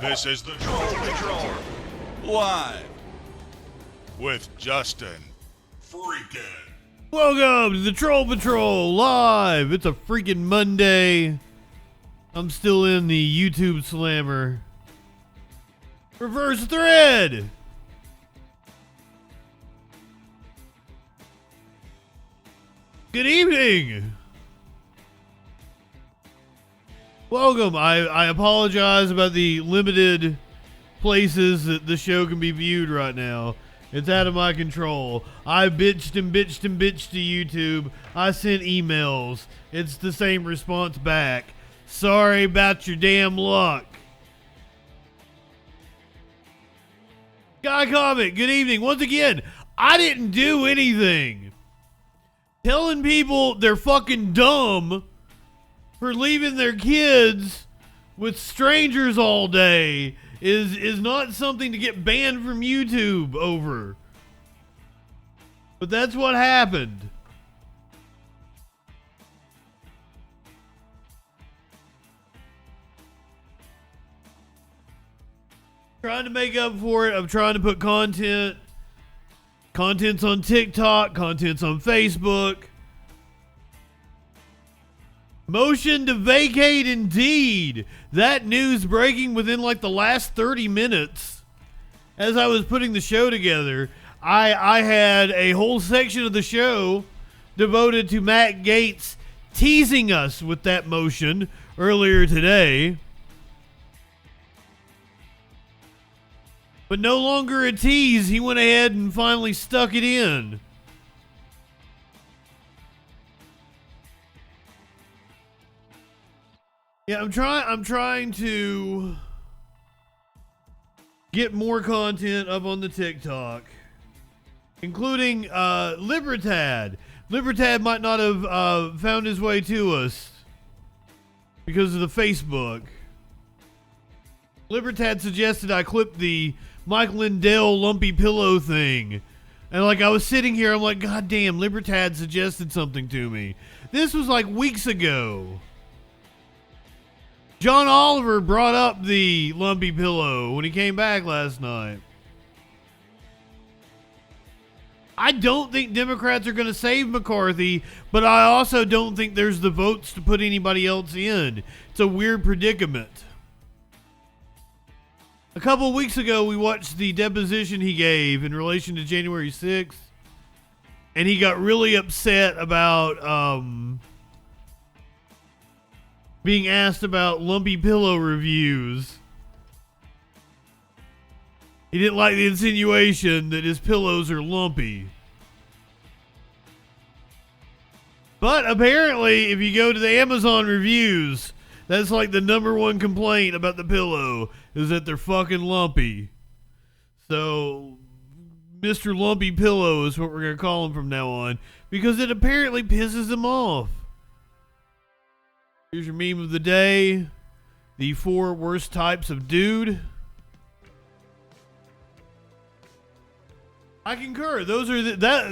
This is the Troll Patrol, live with Justin Freakin. Welcome to the Troll Patrol live. It's a freaking Monday. I'm still in the YouTube slammer. Reverse thread. Good evening. Welcome. I apologize about the limited places that the show can be viewed right now. It's out of my control. I bitched and bitched and bitched to YouTube. I sent emails. It's the same response back. Sorry about your damn luck. Guy comment, good evening. Once again, I didn't do anything. Telling people they're fucking dumb for leaving their kids with strangers all day is not something to get banned from YouTube over. But that's what happened. Trying to make up for it. I'm trying to put content's on TikTok, content's on Facebook. Motion to vacate indeed. That news breaking within like the last 30 minutes. As I was putting the show together, I had a whole section of the show devoted to Matt Gaetz teasing us with that motion earlier today. But no longer a tease, he went ahead and finally stuck it in. Yeah, I'm trying to get more content up on the TikTok, including Libertad. Libertad might not have found his way to us because of the Facebook. Libertad suggested I clip the Mike Lindell lumpy pillow thing. And like I was sitting here, I'm like, God damn, Libertad suggested something to me. This was like weeks ago. John Oliver brought up the lumpy pillow when he came back last night. I don't think Democrats are going to save McCarthy, but I also don't think there's the votes to put anybody else in. It's a weird predicament. A couple of weeks ago, we watched the deposition he gave in relation to January 6th, and he got really upset about being asked about lumpy pillow reviews. He didn't like the insinuation that his pillows are lumpy. But apparently, if you go to the Amazon reviews, that's like the number one complaint about the pillow, is that they're fucking lumpy. So, Mr. Lumpy Pillow is what we're going to call him from now on, because it apparently pisses him off. Here's your meme of the day. The 4 worst types of dude. I concur. Those are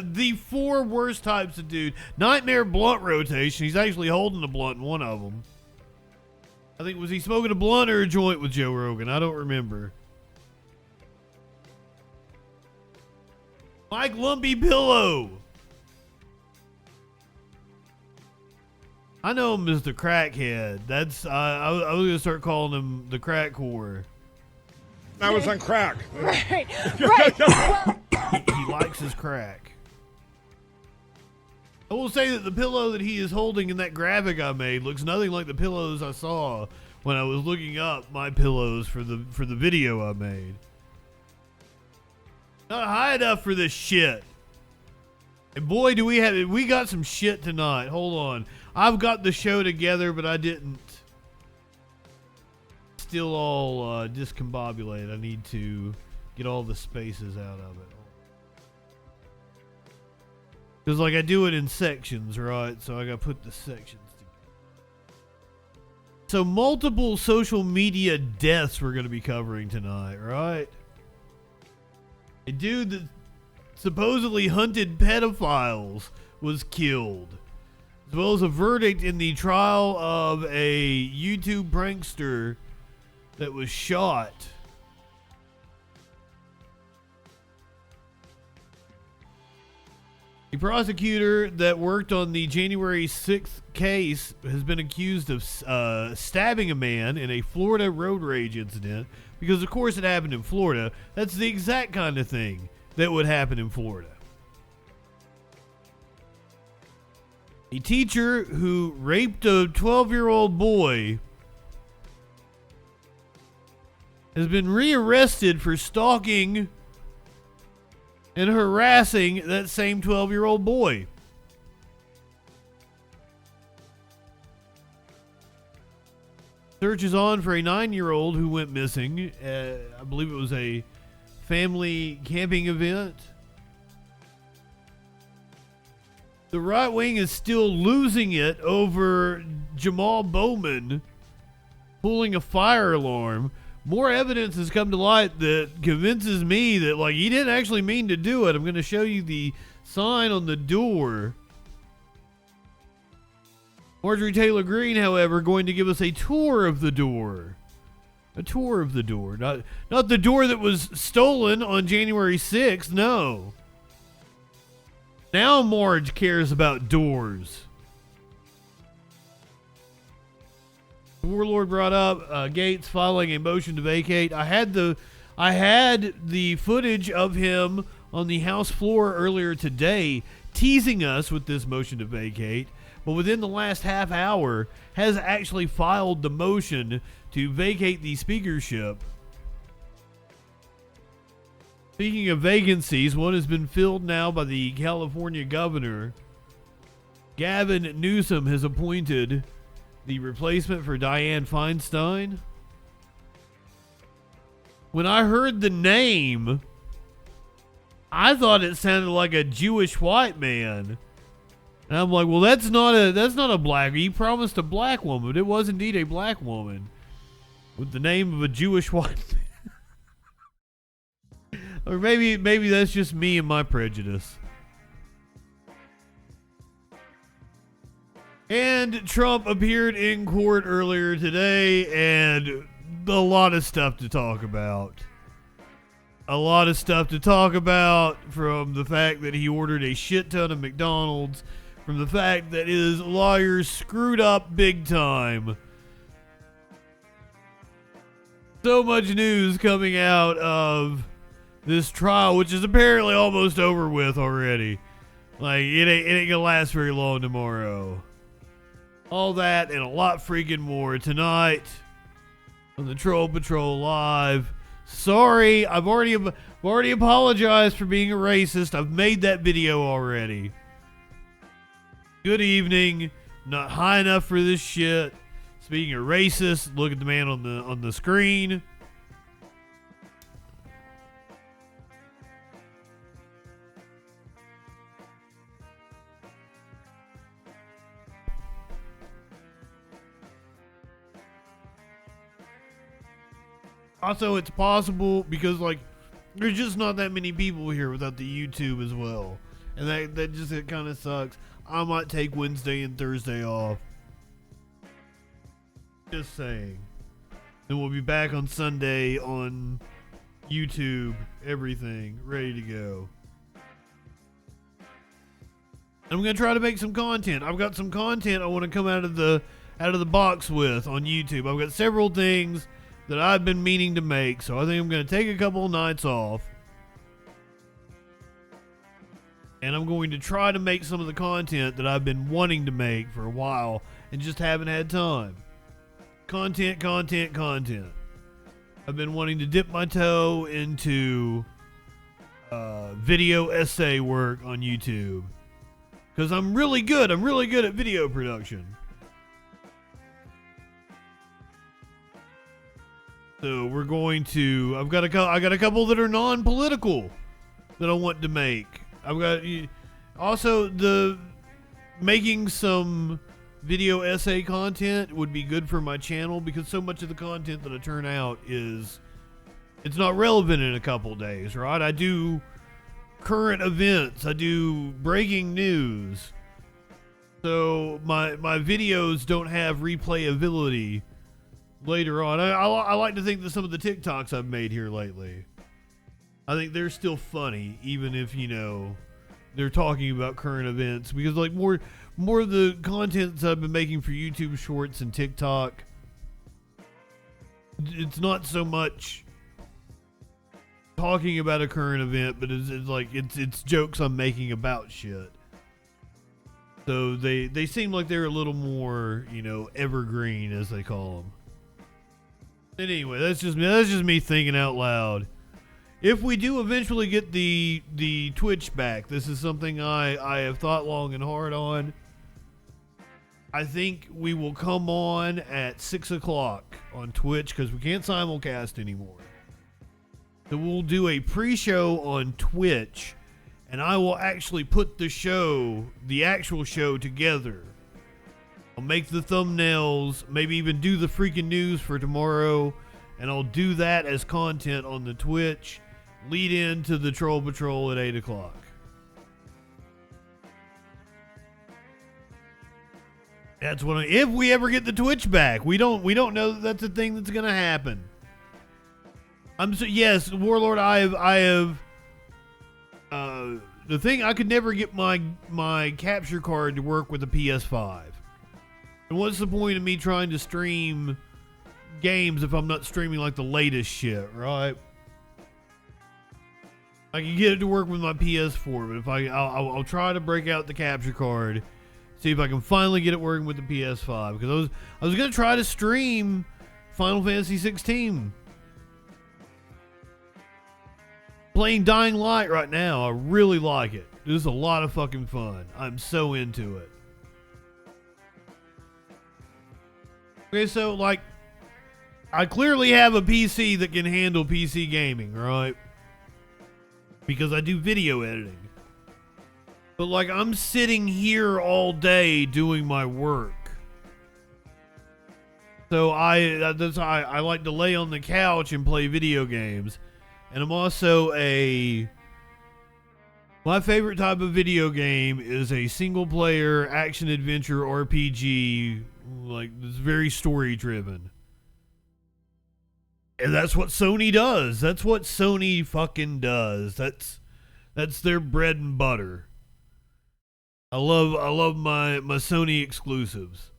the 4 worst types of dude. Nightmare blunt rotation. He's actually holding a blunt in one of them. I think, was he smoking a blunt or a joint with Joe Rogan? I don't remember. Mike Lumpy Pillow. I know him as the crackhead. That's I was gonna start calling him the crack whore. I was on crack. Right. Well, He likes his crack. I will say that the pillow that he is holding in that graphic I made looks nothing like the pillows I saw when I was looking up my pillows for the video I made. Not high enough for this shit. And boy, do we got some shit tonight. Hold on. I've got the show together, but I didn't. Still all discombobulated. I need to get all the spaces out of it. Because like I do it in sections, right? So I gotta put the sections together. So multiple social media deaths we're gonna be covering tonight, right? A dude that supposedly hunted pedophiles was killed, as well as a verdict in the trial of a YouTube prankster that was shot. The prosecutor that worked on the January 6th case has been accused of stabbing a man in a Florida road rage incident because, of course, it happened in Florida. That's the exact kind of thing that would happen in Florida. A teacher who raped a 12-year-old boy has been rearrested for stalking and harassing that same 12-year-old boy. Search is on for a 9-year-old who went missing. I believe it was a family camping event. The right wing is still losing it over Jamal Bowman pulling a fire alarm. More evidence has come to light that convinces me that, like, he didn't actually mean to do it. I'm going to show you the sign on the door. Marjorie Taylor Greene, however, going to give us a tour of the door. A tour of the door. Not the door that was stolen on January 6th, no. Now Marge cares about doors. The warlord brought up Gates filing a motion to vacate. I had the footage of him on the House floor earlier today teasing us with this motion to vacate, but within the last half hour has actually filed the motion to vacate the speakership. Speaking of vacancies, one has been filled now by the California governor. Gavin Newsom has appointed the replacement for Dianne Feinstein. When I heard the name, I thought it sounded like a Jewish white man. And I'm like, well, that's not a black. He promised a black woman, but it was indeed a black woman with the name of a Jewish white man. Or maybe that's just me and my prejudice. And Trump appeared in court earlier today, and a lot of stuff to talk about. A lot of stuff to talk about, from the fact that he ordered a shit ton of McDonald's, from the fact that his lawyers screwed up big time. So much news coming out of this trial, which is apparently almost over with already. Like, it ain't gonna last very long tomorrow. All that and a lot freaking more tonight on the Troll Patrol Live. Sorry, I've already apologized for being a racist. I've made that video already. Good evening. Not high enough for this shit. Speaking of racist, look at the man on the screen. Also, it's possible because, like, there's just not that many people here without the YouTube as well. And that just, it kind of sucks. I might take Wednesday and Thursday off. Just saying. Then we'll be back on Sunday on YouTube, everything, ready to go. I'm going to try to make some content. I've got some content I want to come out of the box with on YouTube. I've got several things that I've been meaning to make, so I think I'm going to take a couple of nights off. And I'm going to try to make some of the content that I've been wanting to make for a while and just haven't had time. Content. I've been wanting to dip my toe into video essay work on YouTube. Because I'm really good at video production. So we're going to, I got a couple that are non-political that I want to make. I've got also making some video essay content would be good for my channel, because so much of the content that I turn out it's not relevant in a couple days, right? I do current events, I do breaking news. So my videos don't have replayability later on. I like to think that some of the TikToks I've made here lately, I think they're still funny, even if, you know, they're talking about current events. Because, like, more of the content that I've been making for YouTube Shorts and TikTok, it's not so much talking about a current event, but it's jokes I'm making about shit. So they seem like they're a little more, you know, evergreen, as they call them. Anyway, that's just me thinking out loud. If we do eventually get the Twitch back, this is something I have thought long and hard on. I think we will come on at 6 o'clock on Twitch because we can't simulcast anymore. So we'll do a pre-show on Twitch, and I will actually put the actual show together. I'll make the thumbnails, maybe even do the freaking news for tomorrow, and I'll do that as content on the Twitch, lead into the Troll Patrol at 8 o'clock. That's what if we ever get the Twitch back. We don't know that that's a thing that's gonna happen. Yes, Warlord, I have the thing, I could never get my capture card to work with the PS5. And what's the point of me trying to stream games if I'm not streaming like the latest shit, right? I can get it to work with my PS4, but if I'll try to break out the capture card, see if I can finally get it working with the PS5, because I was gonna try to stream Final Fantasy 16. Playing Dying Light right now, I really like it. This is a lot of fucking fun. I'm so into it. Okay, so like, I clearly have a PC that can handle PC gaming, right? Because I do video editing. But like, I'm sitting here all day doing my work. So I like to lay on the couch and play video games. And I'm also my favorite type of video game is a single player action adventure RPG, like, it's very story driven. And that's what Sony does. That's what Sony fucking does. That's their bread and butter. I love my Sony exclusives.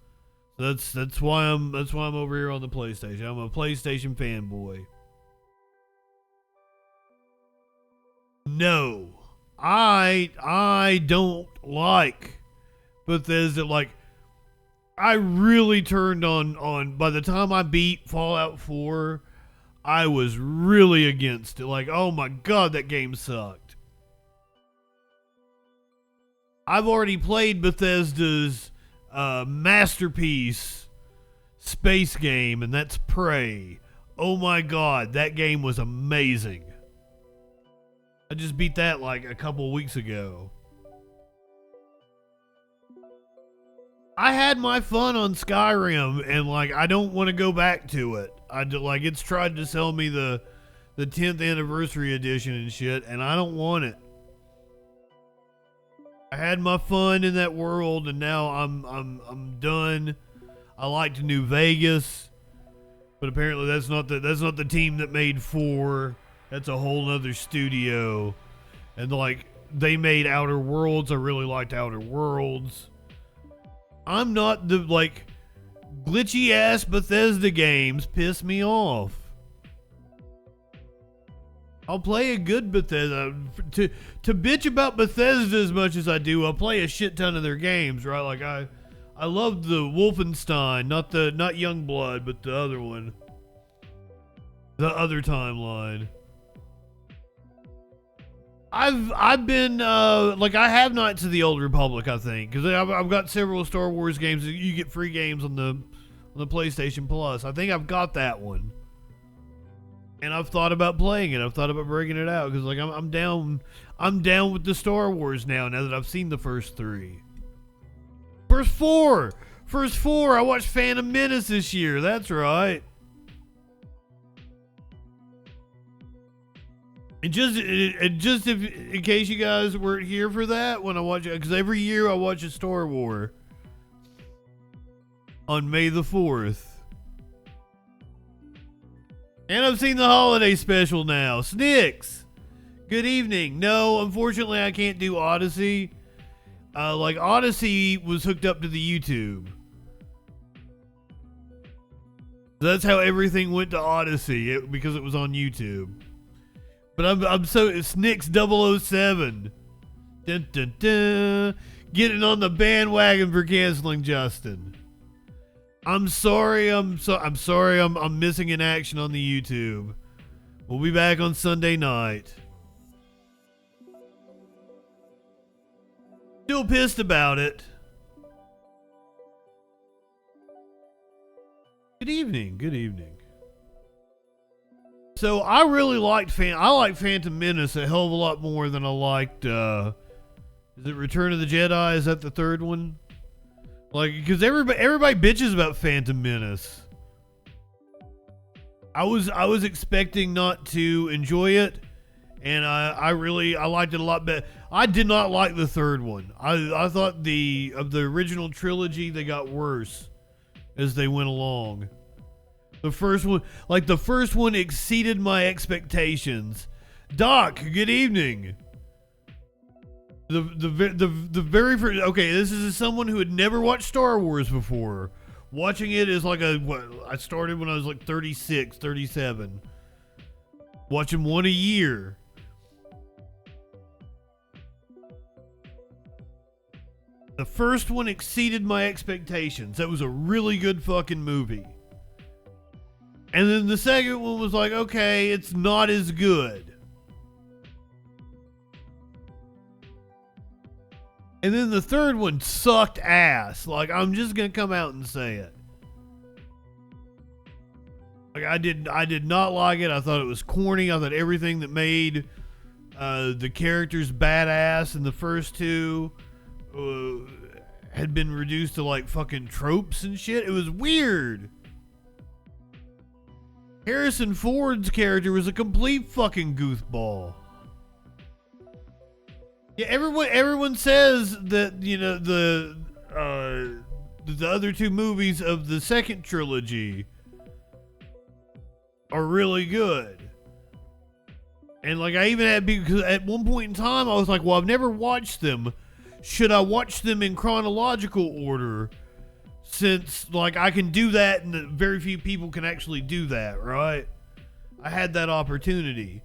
That's why I'm over here on the PlayStation. I'm a PlayStation fanboy. No, I don't like Bethesda. Like, I really turned on by the time I beat Fallout 4, I was really against it. Like, oh my god, that game sucked. I've already played Bethesda's masterpiece space game, and that's Prey. Oh my god, that game was amazing. I just beat that like a couple weeks ago. I had my fun on Skyrim, and like, I don't want to go back to it. It's tried to sell me the 10th anniversary edition and shit, and I don't want it. I had my fun in that world, and now I'm done. I liked New Vegas, but apparently that's not the team that made 4. That's a whole nother studio. And like, they made Outer Worlds. I really liked Outer Worlds. I'm not the, like, glitchy ass Bethesda games piss me off. I'll play a good Bethesda. To bitch about Bethesda as much as I do, I'll play a shit ton of their games, right? Like, I loved the Wolfenstein, not Youngblood, but the other one. The other timeline. I've been like, I have Knights of the Old Republic, I think, because I've got several Star Wars games. You get free games on the PlayStation Plus. I think I've got that one, and I've thought about playing it. I've thought about breaking it out because like, I'm down with the Star Wars now that I've seen the first 3. First four. I watched Phantom Menace this year. That's right. And just if, in case you guys weren't here for that, when I watch it, because every year I watch a Star Wars on May the 4th. And I've seen the holiday special now. Snicks, good evening. No, unfortunately, I can't do Odyssey. Like, Odyssey was hooked up to the YouTube. That's how everything went to Odyssey, because it was on YouTube. But I'm so... Snicks 007. Dun, dun, dun. Getting on the bandwagon for canceling Justin. I'm sorry. I'm sorry. I'm missing in action on the YouTube. We'll be back on Sunday night. Still pissed about it. Good evening. Good evening. So I really liked Phantom Menace a hell of a lot more than I liked. Is it Return of the Jedi? Is that the third one? Like, because everybody bitches about Phantom Menace. I was expecting not to enjoy it, and I liked it a lot better. I did not like the third one. I thought of the original trilogy, they got worse as they went along. The first one exceeded my expectations. Doc, good evening. The very first, okay, this is someone who had never watched Star Wars before. Watching it is like I started when I was like 36, 37. Watching one a year. The first one exceeded my expectations. That was a really good fucking movie. And then the second one was like, okay, it's not as good. And then the third one sucked ass. Like, I'm just gonna come out and say it. Like, I did not like it. I thought it was corny. I thought everything that made the characters badass in the first two had been reduced to like fucking tropes and shit. It was weird. Harrison Ford's character was a complete fucking goofball. Yeah, everyone says that, you know, the other two movies of the second trilogy are really good. And like, I even had, because at one point in time I was like, well, I've never watched them. Should I watch them in chronological order? Since like I can do that and very few people can actually do that, right? I had that opportunity.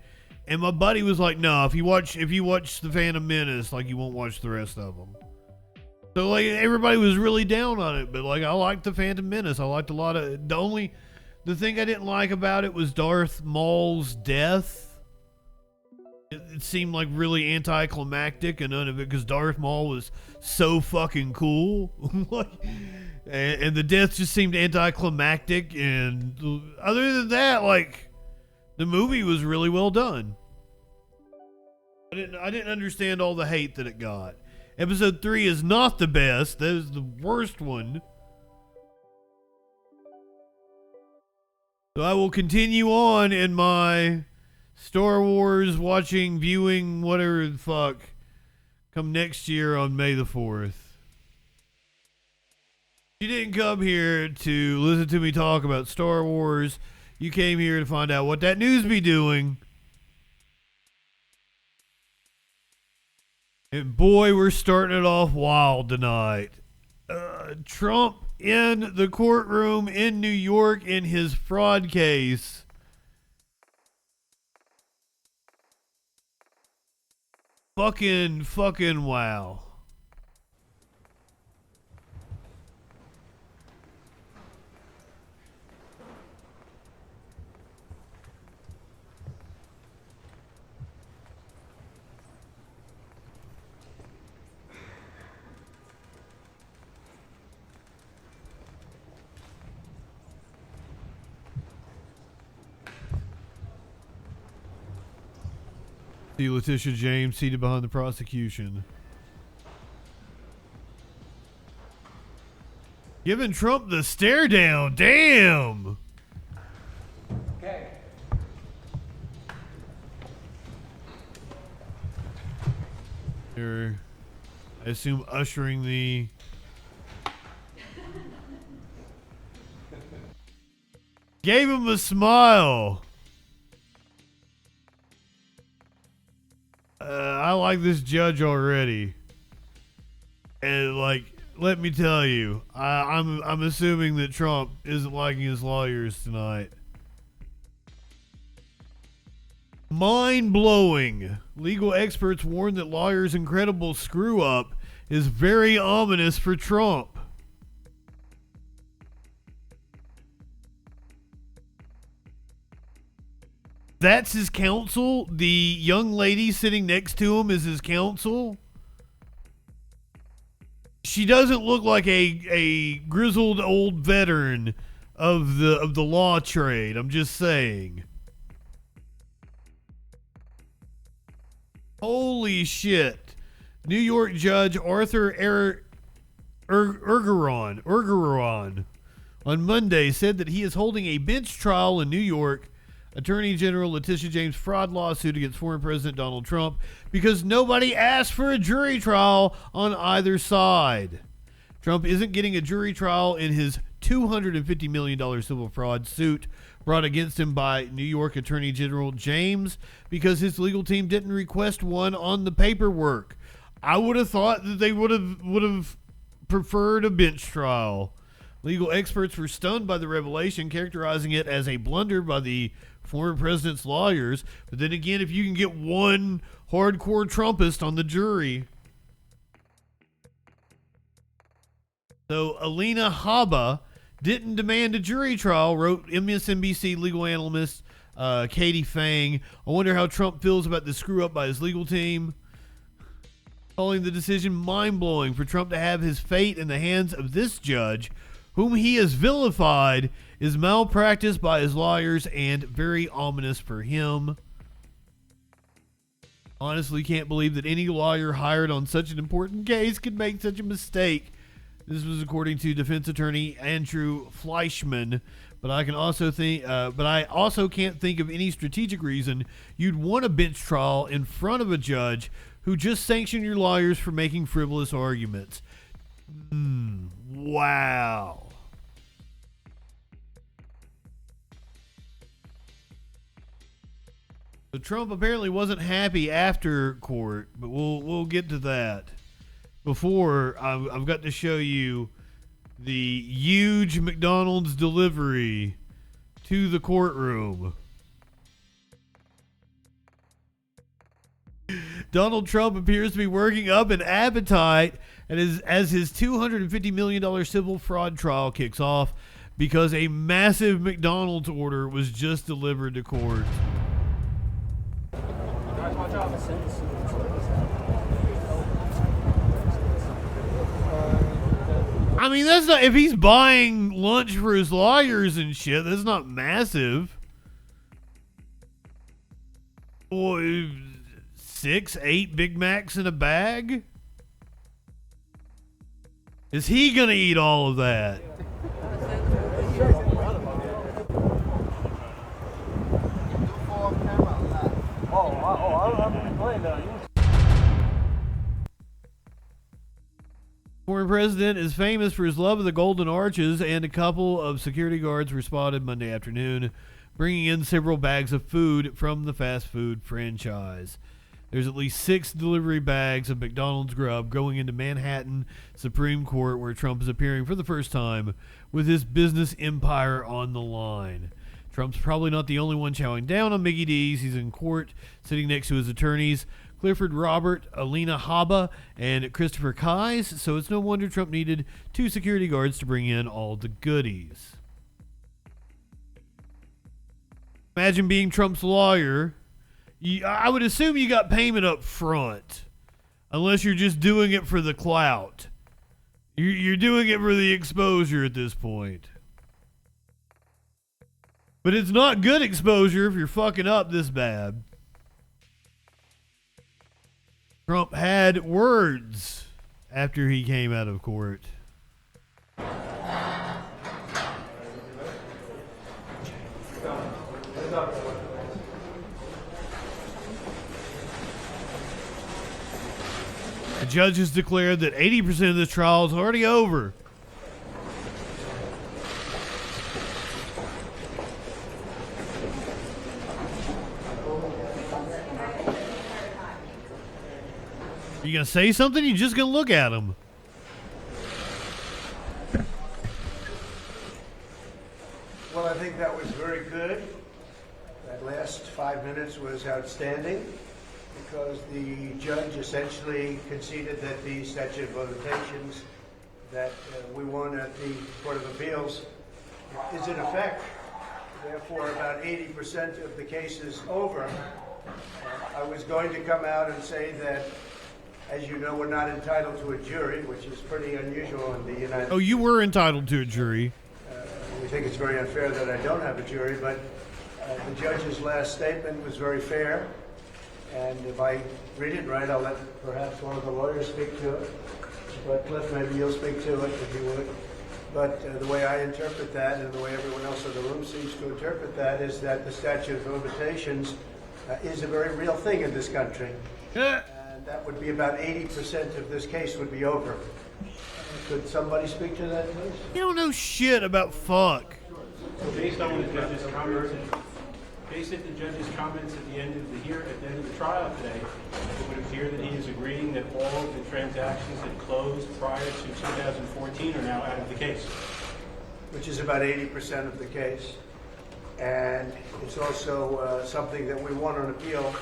And my buddy was like, no, if you watch the Phantom Menace, like, you won't watch the rest of them. So like, everybody was really down on it, but like, I liked the Phantom Menace. I liked a lot of, the thing I didn't like about it was Darth Maul's death. It seemed like really anticlimactic, and none of it, because Darth Maul was so fucking cool. Like, and the death just seemed anticlimactic, and other than that, like, the movie was really well done. I didn't understand all the hate that it got. Episode 3 is not the best. That is the worst one. So I will continue on in my Star Wars watching, viewing, whatever the fuck, come next year on May the 4th. You didn't come here to listen to me talk about Star Wars. You came here to find out what that news be doing. And boy, we're starting it off wild tonight. Trump in the courtroom in New York in his fraud case. Fucking wow. See Letitia James seated behind the prosecution. Giving Trump the stare down. Damn. Okay. They're, I assume, ushering the... Gave him a smile. I like this judge already. And like, let me tell you, I'm assuming that Trump isn't liking his lawyers tonight. Mind-blowing. Legal experts warn that lawyers' incredible screw-up is very ominous for Trump. That's his counsel? The young lady sitting next to him is his counsel? She doesn't look like a grizzled old veteran of the law trade. I'm just saying. Holy shit. New York Judge Arthur Ergeron on Monday said that he is holding a bench trial in New York Attorney General Letitia James fraud lawsuit against former President Donald Trump because nobody asked for a jury trial on either side. Trump isn't getting a jury trial in his $250 million civil fraud suit brought against him by New York Attorney General James because his legal team didn't request one on the paperwork. I would have thought that they would have preferred a bench trial. Legal experts were stunned by the revelation, characterizing it as a blunder by the former president's lawyers. But then again, if you can get one hardcore Trumpist on the jury. So Alina Habba didn't demand a jury trial, wrote MSNBC legal analyst Katie Fang. I wonder how Trump feels about the screw up by his legal team, calling the decision mind-blowing for Trump to have his fate in the hands of this judge, whom he has vilified, is malpractice by his lawyers and very ominous for him. Honestly, can't believe that any lawyer hired on such an important case could make such a mistake. This was according to defense attorney Andrew Fleischman. But I also can't think of any strategic reason you'd want a bench trial in front of a judge who just sanctioned your lawyers for making frivolous arguments. Wow. So Trump apparently wasn't happy after court, but we'll get to that. Before, I've got to show you the huge McDonald's delivery to the courtroom. Donald Trump appears to be working up an appetite as his $250 million civil fraud trial kicks off because a massive McDonald's order was just delivered to court. I mean, that's not, if he's buying lunch for his lawyers and shit, that's not massive. Boy, 6, 8 Big Macs in a bag? Is he gonna eat all of that? Former president is famous for his love of the Golden Arches, and a couple of security guards were spotted Monday afternoon bringing in several bags of food from the fast food franchise. There's at least 6 delivery bags of McDonald's grub going into Manhattan Supreme Court, where Trump is appearing for the first time with his business empire on the line. Trump's probably not the only one chowing down on Mickey D's. He's in court sitting next to his attorneys, Clifford Robert, Alina Habba, and Christopher Kise, so it's no wonder Trump needed 2 security guards to bring in all the goodies. Imagine being Trump's lawyer. I would assume you got payment up front, unless you're just doing it for the clout. You're doing it for the exposure at this point. But it's not good exposure if you're fucking up this bad. Trump had words after he came out of court. The judges declared that 80% of this trial is already over. You gonna say something? You just gonna look at him? Well, I think that was very good. That last 5 minutes was outstanding because the judge essentially conceded that the statute of limitations that we won at the Court of Appeals is in effect. Therefore, about 80% of the case is over. I was going to come out and say that, as you know, we're not entitled to a jury, which is pretty unusual in the United States. Oh, you were entitled to a jury. We think it's very unfair that I don't have a jury, but the judge's last statement was very fair. And if I read it right, I'll let perhaps one of the lawyers speak to it. But Cliff, maybe you'll speak to it if you would. But the way I interpret that, and the way everyone else in the room seems to interpret that, is that the statute of limitations is a very real thing in this country. And that would be about 80% of this case would be over. Could somebody speak to that, please? You don't know shit about fuck. So based on the judge's comments, based on the judge's comments at the end of the trial today, it would appear that he is agreeing that all of the transactions that closed prior to 2014 are now out of the case. Which is about 80% of the case. And it's also something that we won on appeal,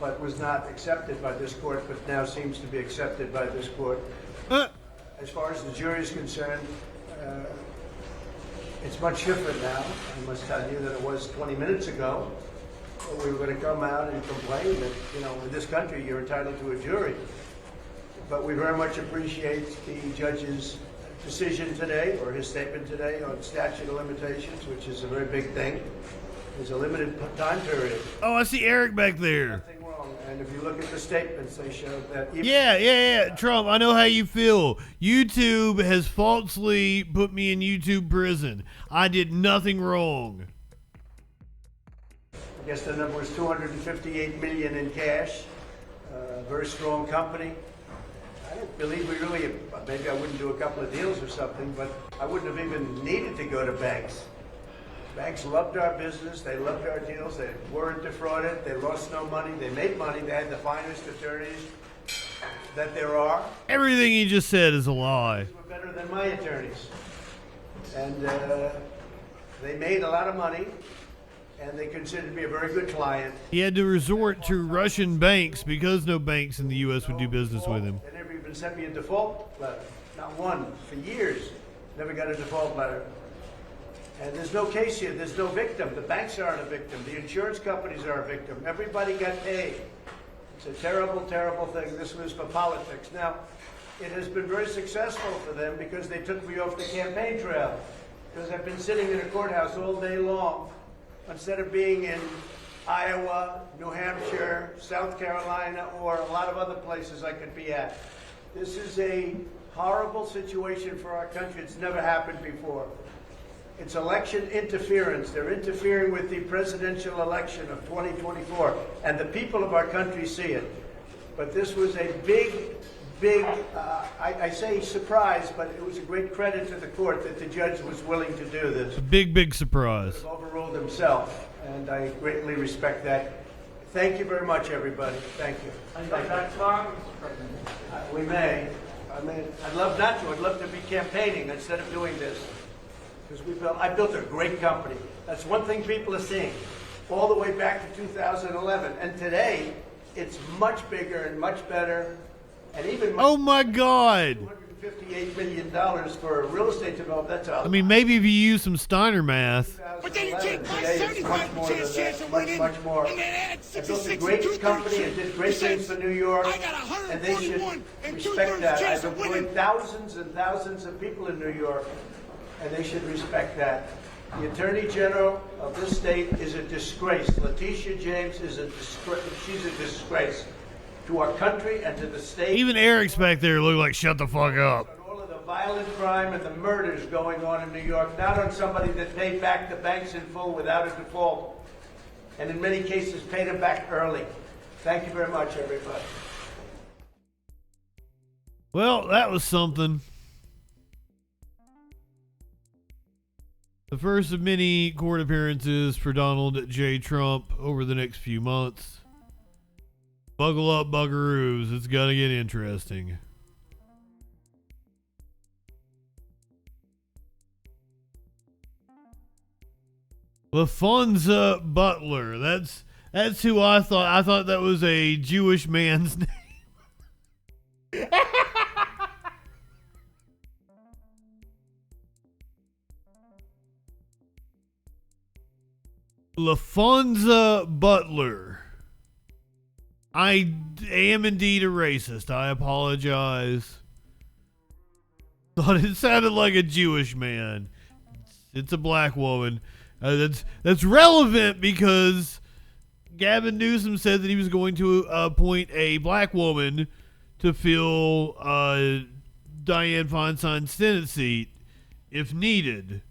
but was not accepted by this court, but now seems to be accepted by this court. As far as the jury is concerned, it's much different now. I must tell you that it was 20 minutes ago. We were going to come out and complain that, you know, in this country you're entitled to a jury. But we very much appreciate the judge's decision today, or his statement today, on statute of limitations, which is a very big thing. There's a limited time period. Oh, I see Eric back there. Nothing wrong. And if you look at the statements, they show that... Yeah. Trump, I know how you feel. YouTube has falsely put me in YouTube prison. I did nothing wrong. I guess the number was $258 million in cash. Very strong company. I don't believe we really, maybe I wouldn't do a couple of deals or something, but I wouldn't have even needed to go to banks. Banks loved our business. They loved our deals. They weren't defrauded. They lost no money. They made money. They had the finest attorneys that there are. Everything he just said is a lie. They were better than my attorneys. And they made a lot of money, and they considered me a very good client. He had to resort to Russian banks because no banks in the U.S. would do business with him. They never even sent me a default letter. Not one. For years. Never got a default letter. And there's no case here. There's no victim. The banks aren't a victim. The insurance companies are a victim. Everybody got paid. It's a terrible, terrible thing. This was for politics. Now, it has been very successful for them because they took me off the campaign trail. Because I've been sitting in a courthouse all day long instead of being in Iowa, New Hampshire, South Carolina, or a lot of other places I could be at. This is a horrible situation for our country. It's never happened before. It's election interference. They're interfering with the presidential election of 2024, and the people of our country see it. But this was a big, I say surprise, but it was a great credit to the court that the judge was willing to do this. A big surprise. He overruled himself, and I greatly respect that. Thank you very much, everybody. Thank you. We may. I mean, I'd love not to. I'd love to be campaigning instead of doing this. Because I built a great company. That's one thing people are seeing. All the way back to 2011. And today, it's much bigger and much better. And even Oh my God. $258 million for a real estate development. That's all. I mean, maybe if you use some Steiner math. But then you take my Today, it's much more than 75% chance that. of winning, Much more. and then add I built a 66 great and company and did great things for New York. I got And they should 141 and respect 2/3 that. chance I've of winning. employed thousands and thousands of people in New York, and they should respect that. The Attorney General of this state is a disgrace. Letitia James is a disgrace. She's a disgrace to our country and to the state. Even Eric's back there look like shut the fuck up. On all of the violent crime and the murders going on in New York, not on somebody that paid back the banks in full without a default, and in many cases paid them back early. Thank you very much, everybody. Well, that was something. The first of many court appearances for Donald J. Trump over the next few months. Buckle up, buckaroos. It's gonna get interesting. LaFonza Butler. That's who I thought. I thought that was a Jewish man's name. LaFonza Butler. I am indeed a racist. I apologize. Thought it sounded like a Jewish man. It's a black woman. That's relevant because Gavin Newsom said that he was going to appoint a black woman to fill Dianne Feinstein's Senate seat if needed.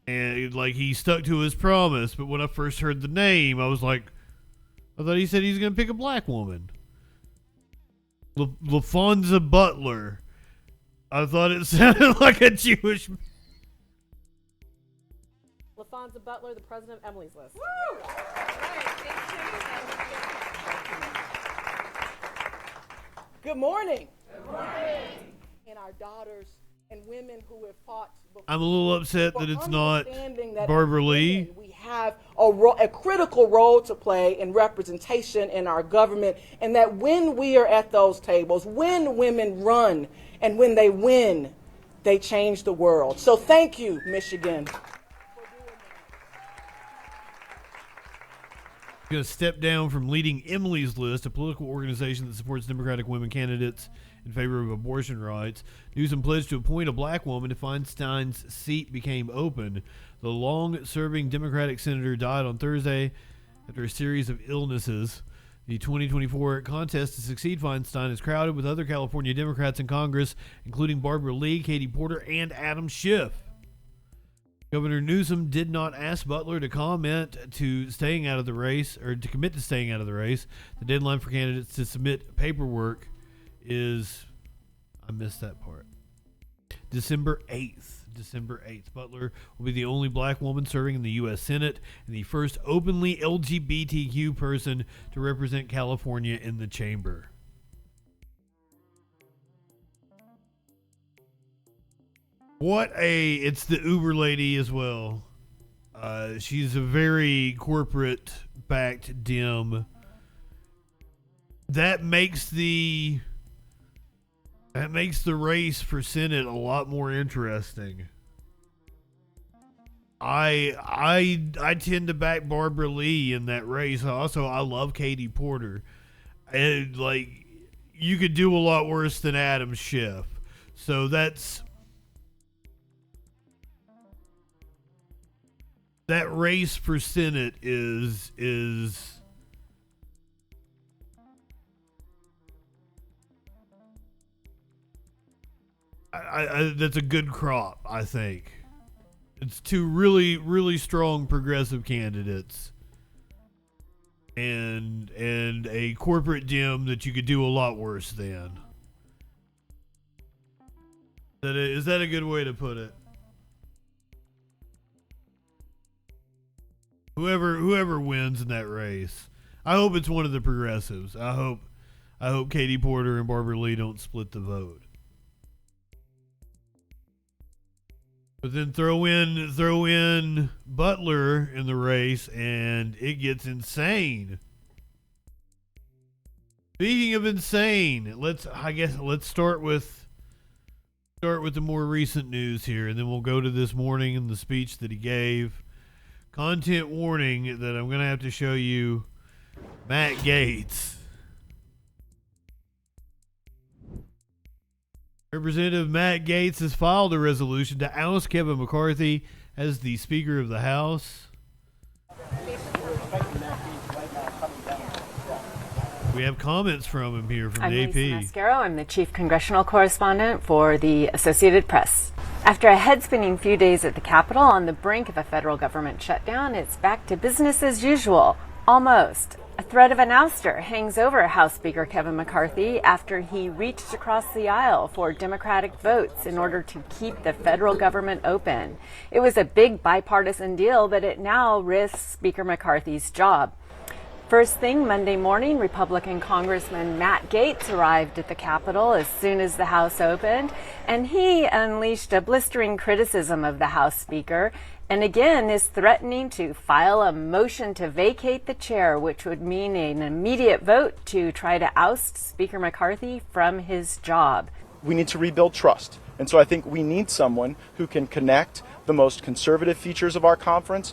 And like he stuck to his promise. But when I first heard the name, I was like, I thought he said he's going to pick a black woman. LaFonza Butler. I thought it sounded like a Jewish man. LaFonza Butler, the president of Emily's List. Woo! Good morning. Good morning. And our daughters and women who have fought before. I'm a little upset that it's not That Barbara Lee. We have a critical role to play in representation in our government, and that when we are at those tables, when women run and when they win, they change the world. So thank you, Michigan. Going to step down from leading Emily's List, a political organization that supports Democratic women candidates in favor of abortion rights. Newsom pledged to appoint a black woman if Feinstein's seat became open. The long-serving Democratic senator died on Thursday after a series of illnesses. The 2024 contest to succeed Feinstein is crowded with other California Democrats in Congress, including Barbara Lee, Katie Porter, and Adam Schiff. Governor Newsom did not ask Butler to comment to staying out of the race, or to commit to staying out of the race. The deadline for candidates to submit paperwork is, I missed that part, December 8th. December 8th. Butler will be the only black woman serving in the U.S. Senate and the first openly LGBTQ person to represent California in the chamber. It's the Uber lady as well. She's a very corporate-backed dim. That makes the race for Senate a lot more interesting. I tend to back Barbara Lee in that race. Also, I love Katie Porter. And like, you could do a lot worse than Adam Schiff. So that race for Senate is that's a good crop, I think. It's two really, really strong progressive candidates and a corporate dim that you could do a lot worse than. Is that a good way to put it? Whoever wins in that race, I hope it's one of the progressives. I hope Katie Porter and Barbara Lee don't split the vote. But then throw in Butler in the race, and it gets insane. Speaking of insane, let's start with the more recent news here, and then we'll go to this morning and the speech that he gave. Content warning that I'm going to have to show you Matt Gaetz. Representative Matt Gaetz has filed a resolution to oust Kevin McCarthy as the Speaker of the House. We have comments from him here from the AP. I'm Lisa Mascaro. I'm the Chief Congressional Correspondent for the Associated Press. After a head-spinning few days at the Capitol on the brink of a federal government shutdown, it's back to business as usual. Almost. A threat of an ouster hangs over House Speaker Kevin McCarthy after he reached across the aisle for Democratic votes in order to keep the federal government open. It was a big bipartisan deal, but it now risks Speaker McCarthy's job. First thing Monday morning, Republican Congressman Matt Gaetz arrived at the Capitol as soon as the House opened, and he unleashed a blistering criticism of the House Speaker, and again is threatening to file a motion to vacate the chair, which would mean an immediate vote to try to oust Speaker McCarthy from his job. We need to rebuild trust. And so I think we need someone who can connect the most conservative features of our conference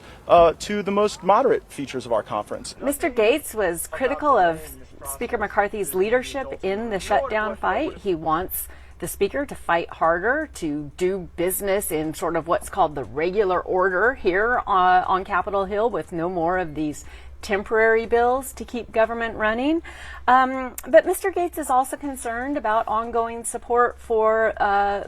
to the most moderate features of our conference. Mr. Gaetz was critical of Speaker McCarthy's leadership in the shutdown fight. He wants the Speaker to fight harder, to do business in sort of what's called the regular order here on Capitol Hill, with no more of these temporary bills to keep government running. But Mr. Gaetz is also concerned about ongoing support for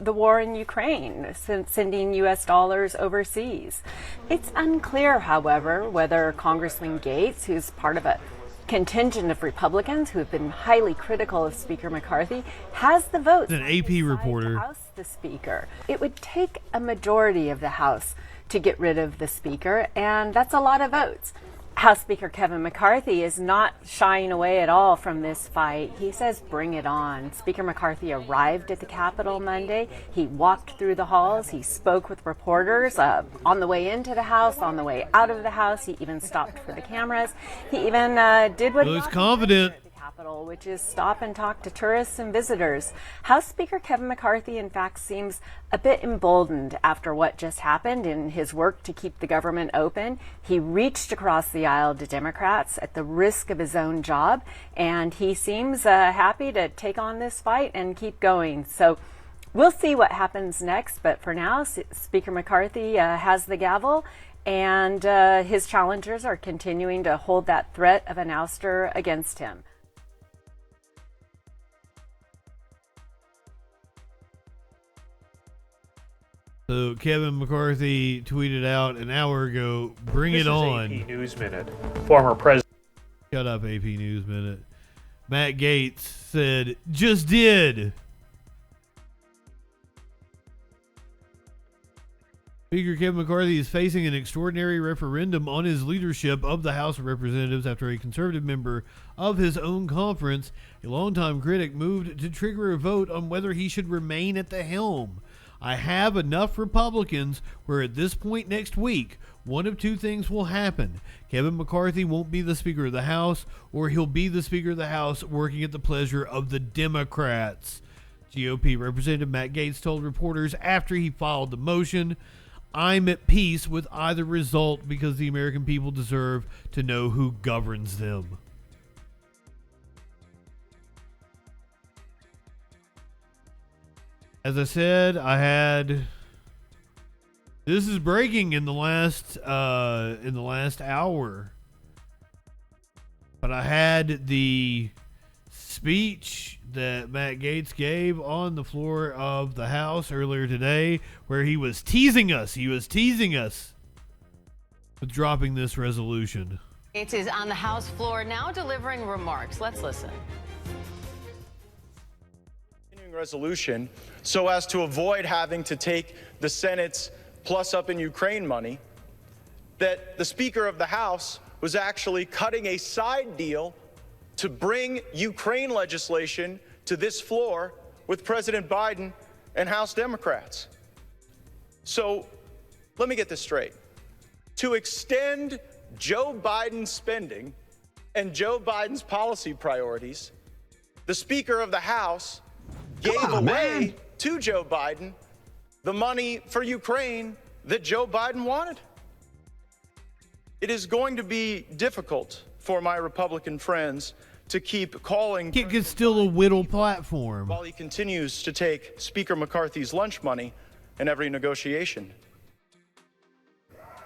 the war in Ukraine, sending U.S. dollars overseas. It's unclear, however, whether Congressman Gaetz, who's part of a contingent of Republicans who have been highly critical of Speaker McCarthy, has the votes an AP reporter to oust the Speaker. It would take a majority of the House to get rid of the Speaker, and that's a lot of votes. House Speaker Kevin McCarthy is not shying away at all from this fight. He says, bring it on. Speaker McCarthy arrived at the Capitol Monday. He walked through the halls. He spoke with reporters on the way into the House, on the way out of the House. He even stopped for the cameras. He even did what he he was confident. Capitol, which is stop and talk to tourists and visitors. House Speaker Kevin McCarthy, in fact, seems a bit emboldened after what just happened in his work to keep the government open. He reached across the aisle to Democrats at the risk of his own job, and he seems happy to take on this fight and keep going. So we'll see what happens next, but for now, Speaker McCarthy has the gavel, and his challengers are continuing to hold that threat of an ouster against him. So Kevin McCarthy tweeted out an hour ago, bring it on. This is AP News Minute. Former President. Shut up, AP News Minute. Matt Gaetz said, just did. Speaker Kevin McCarthy is facing an extraordinary referendum on his leadership of the House of Representatives after a conservative member of his own conference, a longtime critic, moved to trigger a vote on whether he should remain at the helm. I have enough Republicans where at this point next week, one of two things will happen. Kevin McCarthy won't be the Speaker of the House, or he'll be the Speaker of the House working at the pleasure of the Democrats. GOP Representative Matt Gaetz told reporters after he filed the motion, I'm at peace with either result because the American people deserve to know who governs them. As I said, this is breaking in the last hour. But I had the speech that Matt Gaetz gave on the floor of the House earlier today, where he was teasing us. He was teasing us with dropping this resolution. Gaetz is on the House floor now delivering remarks. Let's listen. Resolution so as to avoid having to take the Senate's plus up in Ukraine money, that the Speaker of the House was actually cutting a side deal to bring Ukraine legislation to this floor with President Biden and House Democrats. So let me get this straight. To extend Joe Biden's spending and Joe Biden's policy priorities, the Speaker of the House gave away to Joe Biden the money for Ukraine that Joe Biden wanted. It is going to be difficult for my Republican friends to keep calling. It could still a whittle platform while he continues to take Speaker McCarthy's lunch money in every negotiation.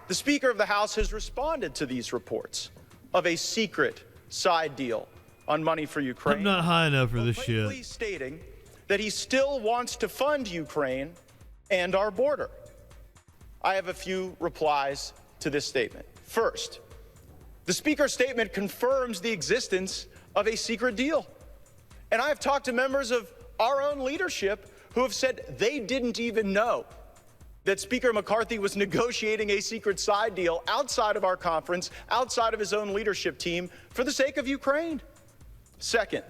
The Speaker of the House has responded to these reports of a secret side deal on money for Ukraine. I'm not high enough for this shit. Stating that he still wants to fund Ukraine and our border. I have a few replies to this statement. First, the Speaker's statement confirms the existence of a secret deal. And I have talked to members of our own leadership who have said they didn't even know that Speaker McCarthy was negotiating a secret side deal outside of our conference, outside of his own leadership team, for the sake of Ukraine. Second,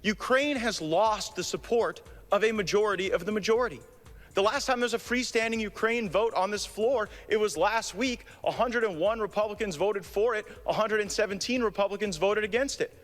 Ukraine has lost the support of a majority of the majority. The last time there was a freestanding Ukraine vote on this floor, it was last week. 101 Republicans voted for it, 117 Republicans voted against it.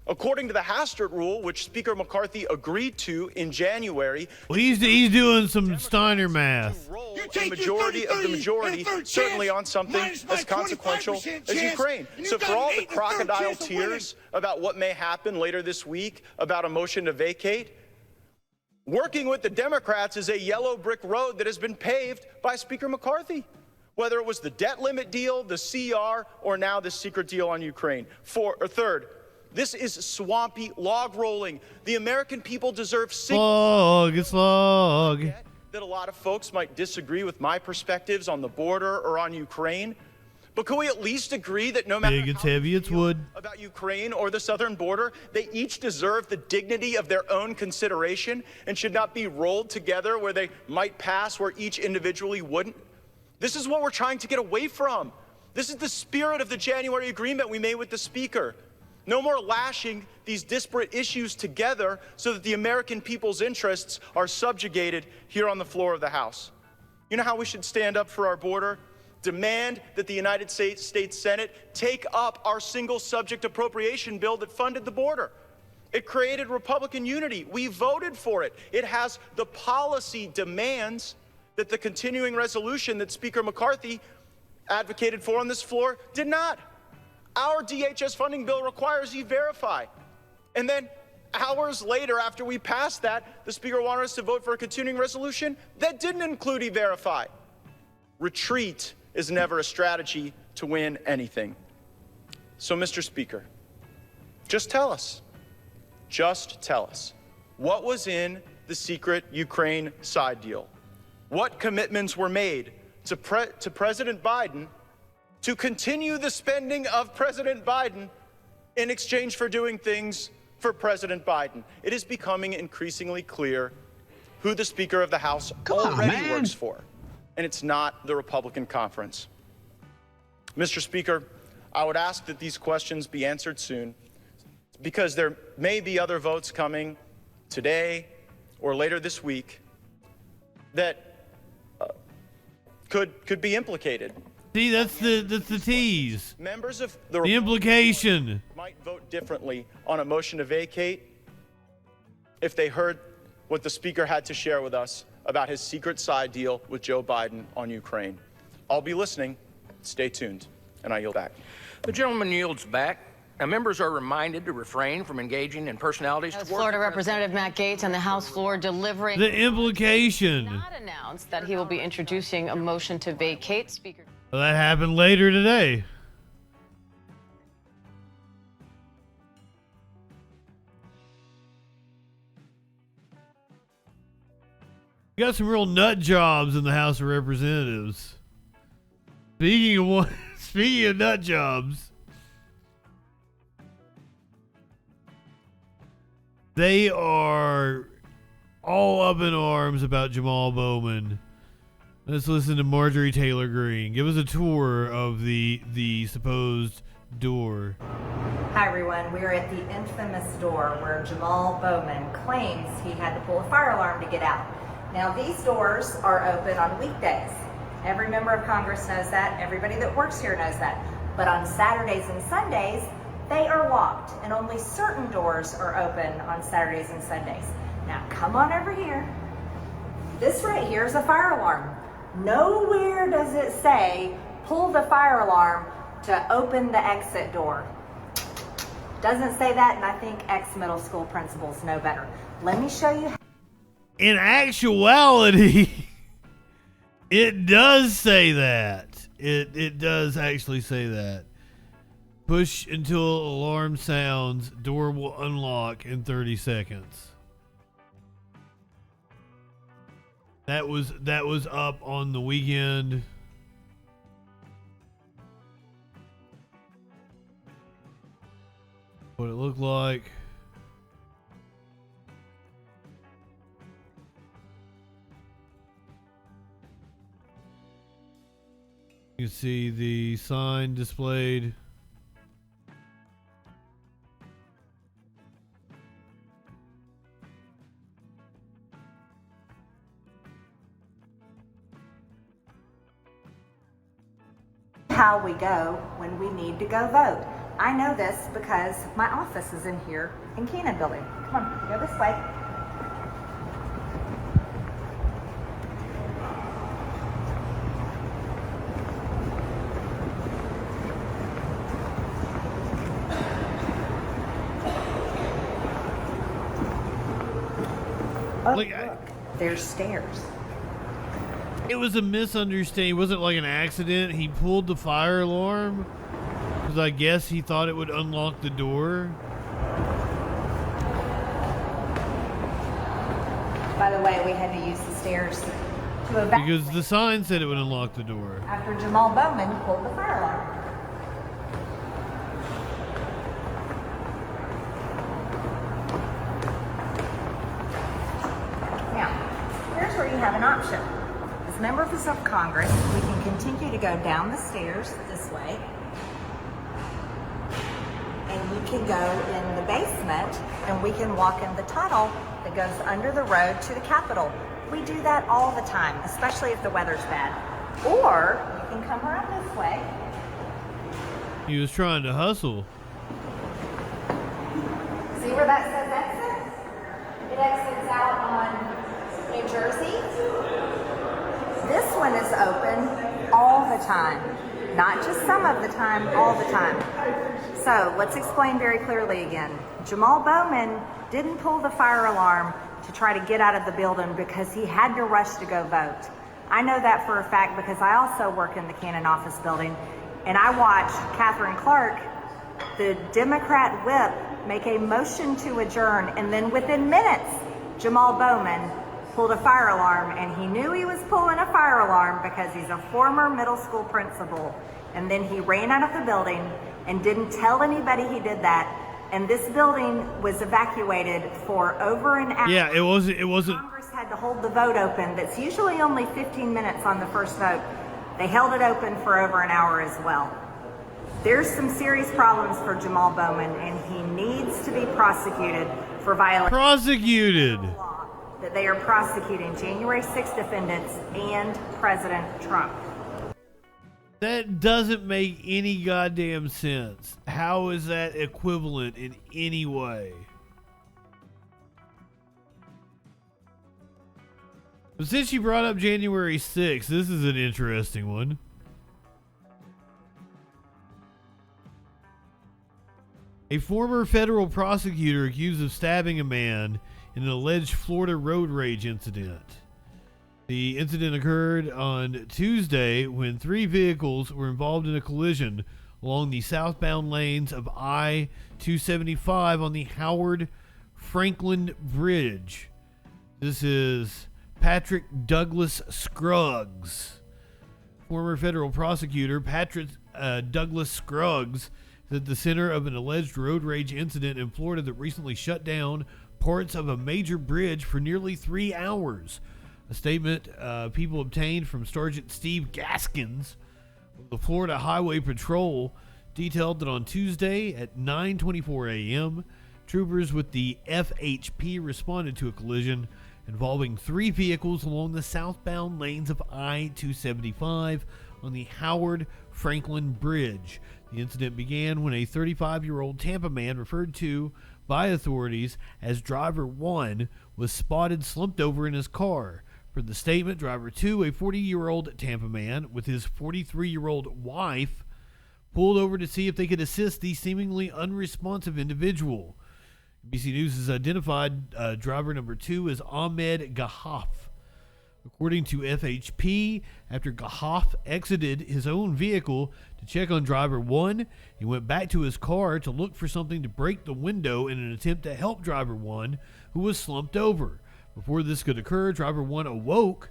According to the Hastert rule, which Speaker McCarthy agreed to in January, well, he's doing some Steiner math. A majority of the majority, certainly on something as consequential as Ukraine. So for all the crocodile tears about what may happen later this week about a motion to vacate, working with the Democrats is a yellow brick road that has been paved by Speaker McCarthy, whether it was the debt limit deal, the CR, or now the secret deal on Ukraine. Third, this is swampy log rolling. The American people deserve slog. That a lot of folks might disagree with my perspectives on the border or on Ukraine. But can we at least agree that no matter big, it's heavy, it's wood, about Ukraine or the southern border, they each deserve the dignity of their own consideration and should not be rolled together where they might pass where each individually wouldn't? This is what we're trying to get away from. This is the spirit of the January agreement we made with the Speaker. No more lashing these disparate issues together so that the American people's interests are subjugated here on the floor of the House. You know how we should stand up for our border? Demand that the United States Senate take up our single subject appropriation bill that funded the border. It created Republican unity. We voted for it. It has the policy demands that the continuing resolution that Speaker McCarthy advocated for on this floor did not. Our DHS funding bill requires E-Verify. And then hours later, after we passed that, the Speaker wanted us to vote for a continuing resolution that didn't include E-Verify. Retreat is never a strategy to win anything. So, Mr. Speaker, just tell us, what was in the secret Ukraine side deal? What commitments were made to President Biden to continue the spending of President Biden in exchange for doing things for President Biden? It is becoming increasingly clear who the Speaker of the House already works for. And it's not the Republican conference. Mr. Speaker, I would ask that these questions be answered soon, because there may be other votes coming today or later this week that could be implicated. See, that's the tease. Members of the implication might vote differently on a motion to vacate if they heard what the Speaker had to share with us about his secret side deal with Joe Biden on Ukraine. I'll be listening. Stay tuned, and I yield back. The gentleman yields back. Now, members are reminded to refrain from engaging in personalities. Florida Representative Matt Gaetz on the House floor delivering the implication. Not announced that he will be introducing a motion to vacate. Speaker. Well, that happened later today. We got some real nut jobs in the House of Representatives. Speaking of nut jobs, they are all up in arms about Jamal Bowman. Let's listen to Marjorie Taylor Greene. Give us a tour of the supposed door. Hi everyone, we are at the infamous door where Jamal Bowman claims he had to pull a fire alarm to get out. Now these doors are open on weekdays. Every member of Congress knows that, everybody that works here knows that. But on Saturdays and Sundays, they are locked, and only certain doors are open on Saturdays and Sundays. Now come on over here. This right here is a fire alarm. Nowhere does it say, pull the fire alarm to open the exit door. Doesn't say that, and I think ex-middle school principals know better. Let me show you. In actuality, it does say that. It does actually say that. Push until alarm sounds. Door will unlock in 30 seconds. That was up on the weekend. What it looked like. You can see the sign displayed. How we go when we need to go vote. I know this because my office is in here in Keenan Building. Come on, go this way. Oh, Like, look, there's stairs. It was a misunderstanding. It wasn't like an accident. He pulled the fire alarm because I guess he thought it would unlock the door. By the way, we had to use the stairs to evacuate Because the sign said it would unlock the door. after Jamal Bowman pulled the fire alarm. Now, here's where you have an option. As members of Congress, we can continue to go down the stairs this way, and you can go in the basement, and we can walk in the tunnel that goes under the road to the Capitol. We do that all the time, especially if the weather's bad. Or you can come around this way. He was trying to hustle. See where that says exit? It exits out on New Jersey. This one is open all the time. Not just some of the time, all the time. So let's explain very clearly again. Jamal Bowman didn't pull the fire alarm to try to get out of the building because he had to rush to go vote. I know that for a fact because I also work in the Cannon office building, and I watched Catherine Clark, the Democrat whip, make a motion to adjourn, and then within minutes, Jamal Bowman pulled a fire alarm, and he knew he was pulling a fire alarm because he's a former middle school principal. And then he ran out of the building and didn't tell anybody he did that. And this building was evacuated for over an hour. Yeah, it wasn't. Congress had to hold the vote open. That's usually only 15 minutes on the first vote. They held it open for over an hour as well. There's some serious problems for Jamal Bowman, and he needs to be prosecuted for violating the law that they are prosecuting January 6th defendants and President Trump. That doesn't make any goddamn sense. How is that equivalent in any way? But since you brought up January 6th, this is an interesting one. A former federal prosecutor accused of stabbing a man in an alleged Florida road rage incident. The incident occurred on Tuesday when 3 vehicles were involved in a collision along the southbound lanes of I-275 on the Howard Franklin Bridge. This is Patrick Douglas Scruggs. Former federal prosecutor Patrick Douglas Scruggs is at the center of an alleged road rage incident in Florida that recently shut down parts of a major bridge for nearly 3 hours. A statement people obtained from Sergeant Steve Gaskins of the Florida Highway Patrol detailed that on Tuesday at 9:24 a.m., troopers with the FHP responded to a collision involving 3 vehicles along the southbound lanes of I-275 on the Howard Franklin Bridge. The incident began when a 35-year-old Tampa man referred to by authorities as Driver 1 was spotted slumped over in his car. Per the statement, Driver 2, a 40-year-old Tampa man with his 43-year-old wife, pulled over to see if they could assist the seemingly unresponsive individual. NBC News has identified driver number 2 as Ahmed Gahaf. According to FHP, after Gahaf exited his own vehicle to check on Driver 1, he went back to his car to look for something to break the window in an attempt to help Driver 1, who was slumped over. Before this could occur, Driver 1 awoke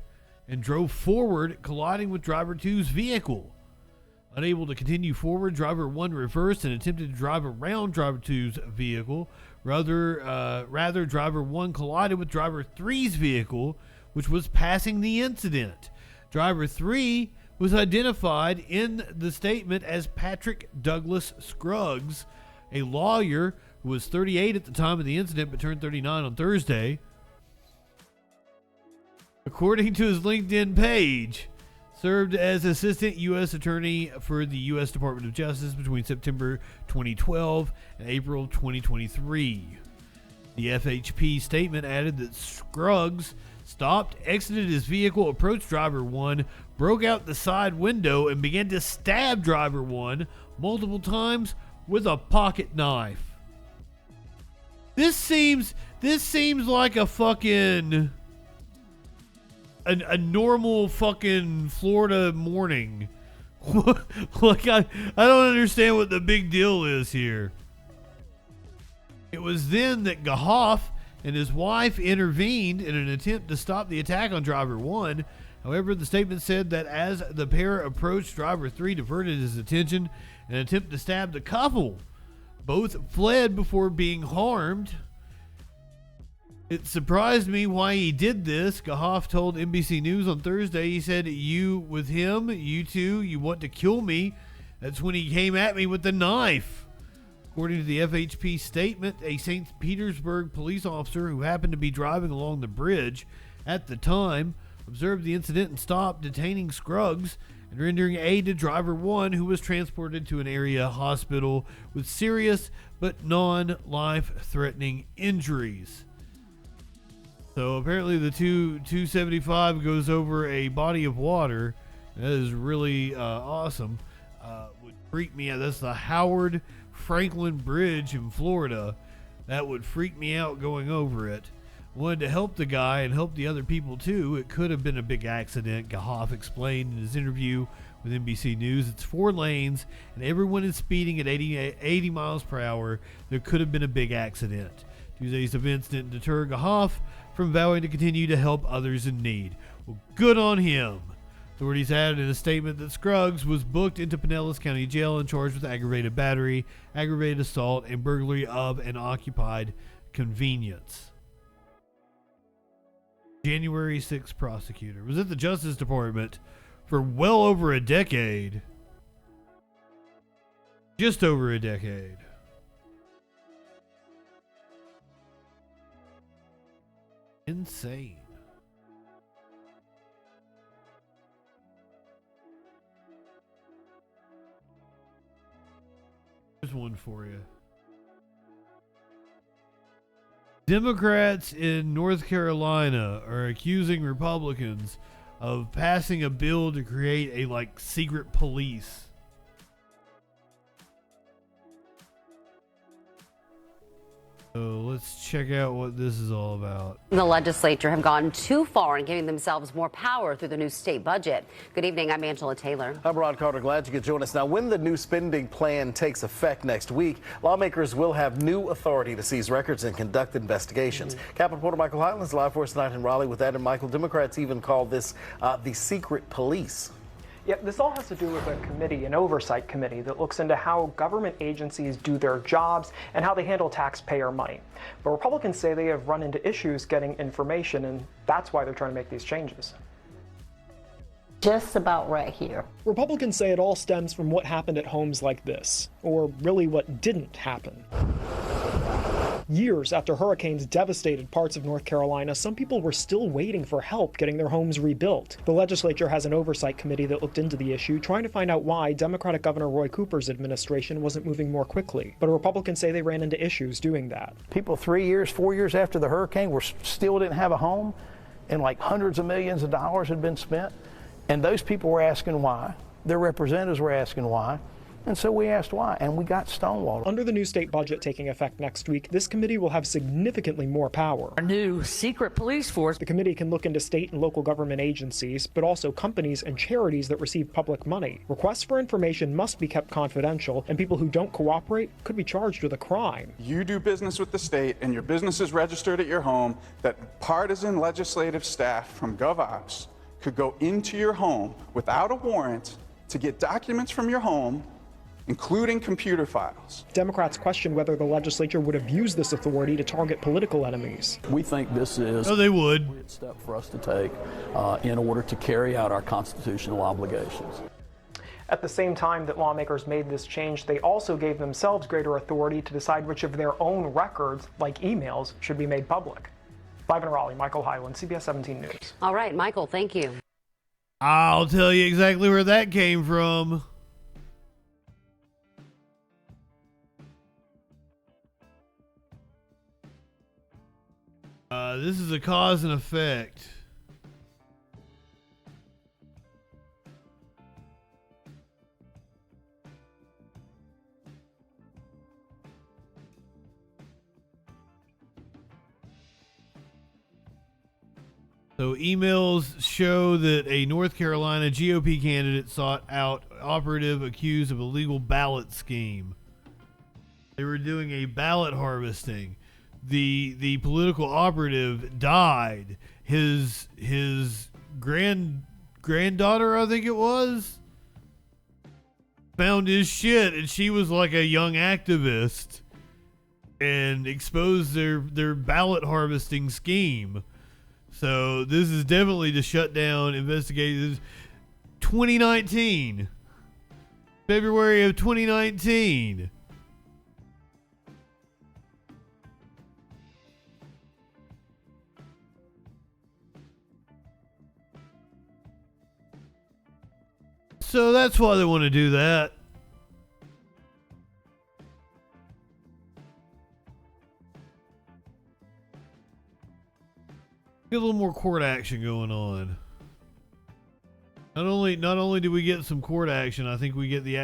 and drove forward, colliding with Driver 2's vehicle. Unable to continue forward, Driver 1 reversed and attempted to drive around Driver 2's vehicle. Rather, Driver 1 collided with Driver 3's vehicle, which was passing the incident. Driver 3 was identified in the statement as Patrick Douglas Scruggs, a lawyer who was 38 at the time of the incident but turned 39 on Thursday. According to his LinkedIn page, served as Assistant U.S. Attorney for the U.S. Department of Justice between September 2012 and April 2023. The FHP statement added that Scruggs stopped, exited his vehicle, approached driver 1, broke out the side window, and began to stab driver 1 multiple times with a pocket knife. This seems like a fucking a normal fucking Florida morning. Like I don't understand what the big deal is here. It was then that Gahoff and his wife intervened in an attempt to stop the attack on driver 1. However, the statement said that as the pair approached, driver 3 diverted his attention in an attempt to stab the couple. Both fled before being harmed. It surprised me why he did this. Gahoff told NBC News on Thursday, he said, "You with him, you two, you want to kill me." That's when he came at me with the knife. According to the FHP statement, a St. Petersburg police officer who happened to be driving along the bridge at the time observed the incident and stopped, detaining Scruggs and rendering aid to driver 1, who was transported to an area hospital with serious but non-life-threatening injuries. So apparently the 275 goes over a body of water. That is really awesome. Would freak me out. That's the Howard Franklin Bridge in Florida. That would freak me out going over it. Wanted to help the guy and help the other people too. It could have been a big accident, Gahoff explained in his interview with NBC News. It's 4 lanes and everyone is speeding at 80 miles per hour. There could have been a big accident. Tuesday's events didn't deter Gahoff from vowing to continue to help others in need. Well, good on him. Authorities added in a statement that Scruggs was booked into Pinellas County Jail and charged with aggravated battery, aggravated assault, and burglary of an occupied convenience. January 6th prosecutor was at the Justice Department for well over a decade. Just over a decade. Insane. Here's one for you. Democrats in North Carolina are accusing Republicans of passing a bill to create a secret police. So let's check out what this is all about. The legislature have gone too far in giving themselves more power through the new state budget. Good evening, I'm Angela Taylor. I'm Rod Carter, glad you could join us. Now, when the new spending plan takes effect next week, lawmakers will have new authority to seize records and conduct investigations. Capitol reporter Michael Highlands live for us tonight in Raleigh with that. And Michael, Democrats even call this the secret police. Yeah, this all has to do with a committee, an oversight committee that looks into how government agencies do their jobs and how they handle taxpayer money. But Republicans say they have run into issues getting information, and that's why they're trying to make these changes. Just about right here. Republicans say it all stems from what happened at homes like this, or really what didn't happen. Years after hurricanes devastated parts of North Carolina, some people were still waiting for help getting their homes rebuilt. The legislature has an oversight committee that looked into the issue, trying to find out why Democratic Governor Roy Cooper's administration wasn't moving more quickly. But Republicans say they ran into issues doing that. People 3 years, 4 years after the hurricane still didn't have a home, and hundreds of millions of dollars had been spent. And those people were asking why. Their representatives were asking why. And so we asked why, and we got stonewalled. Under the new state budget taking effect next week, this committee will have significantly more power. A new secret police force. The committee can look into state and local government agencies, but also companies and charities that receive public money. Requests for information must be kept confidential, and people who don't cooperate could be charged with a crime. You do business with the state, and your business is registered at your home, that partisan legislative staff from GovOps could go into your home without a warrant to get documents from your home including computer files. Democrats question whether the legislature would have used this authority to target political enemies. We think this is they would. A step for us to take in order to carry out our constitutional obligations. At the same time that lawmakers made this change, they also gave themselves greater authority to decide which of their own records, like emails, should be made public. Live in Raleigh, Michael Hyland, CBS 17 News. All right, Michael, thank you. I'll tell you exactly where that came from. This is a cause and effect. So emails show that a North Carolina GOP candidate sought out operative accused of illegal ballot scheme. They were doing a ballot harvesting. The political operative died. His granddaughter, I think it was, found his shit, and she was like a young activist and exposed their ballot harvesting scheme. So this is definitely to shut down investigators. 2019. February of 2019. So that's why they want to do that. Get a little more court action going on. Not only do we get some court action, I think we get the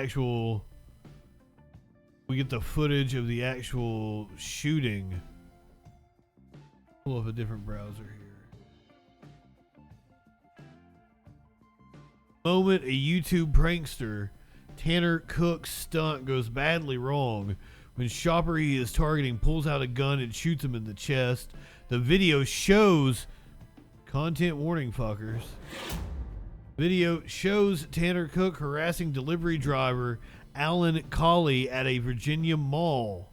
footage of the actual shooting. Pull up a different browser here. Moment a YouTube prankster Tanner Cook's stunt goes badly wrong when shopper he is targeting pulls out a gun and shoots him in the chest. The video shows content warning, fuckers. Video shows Tanner Cook harassing delivery driver Alan Colley at a Virginia mall.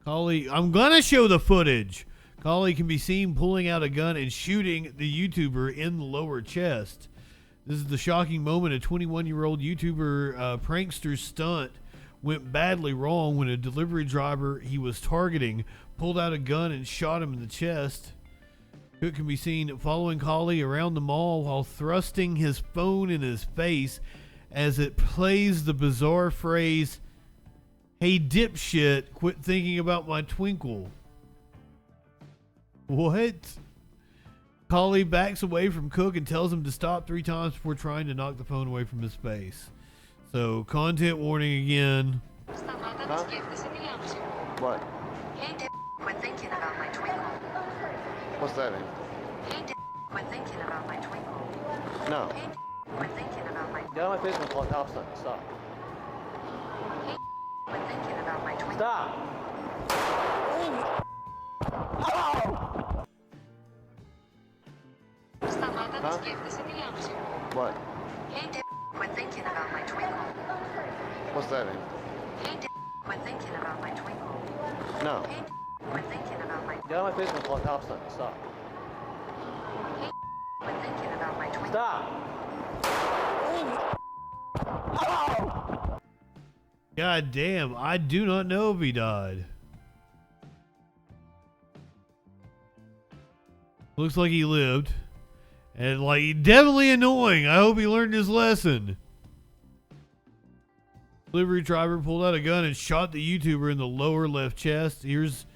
Colley, I'm gonna show the footage. Colley can be seen pulling out a gun and shooting the YouTuber in the lower chest. This is the shocking moment. A 21-year-old YouTuber prankster stunt went badly wrong when a delivery driver he was targeting pulled out a gun and shot him in the chest. Cook can be seen following Colley around the mall while thrusting his phone in his face as it plays the bizarre phrase, "Hey dipshit, quit thinking about my twinkle." What? Colley backs away from Cook and tells him to stop 3 times before trying to knock the phone away from his face. So, content warning again. Huh? What? Hey, quit thinking about my twinkle. What's that mean? Hey, quit thinking about my twinkle. No. Hey, quit thinking about my... Get on my face and call top sign. Stop. Hey, quit thinking about my twinkle. Stop! Huh? What? Hey, quit thinking about my twinkle. What's that mean? Hey, quit thinking about my twinkle. No. Hey, quit thinking about my... Get on my face and call top sign. Stop. Hey, quit thinking about my twinkle. Stop! God damn, I do not know if he died. Looks like he lived. And like, definitely annoying. I hope he learned his lesson. Delivery driver pulled out a gun and shot the YouTuber in the lower left chest. Here's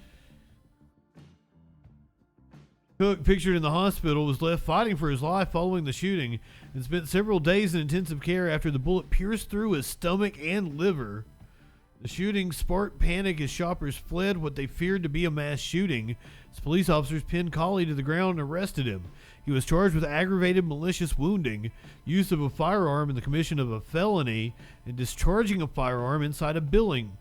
Cook, pictured in the hospital, was left fighting for his life following the shooting and spent several days in intensive care after the bullet pierced through his stomach and liver. The shooting sparked panic as shoppers fled what they feared to be a mass shooting. As police officers pinned Colley to the ground and arrested him. He was charged with aggravated malicious wounding, use of a firearm in the commission of a felony, and discharging a firearm inside a building.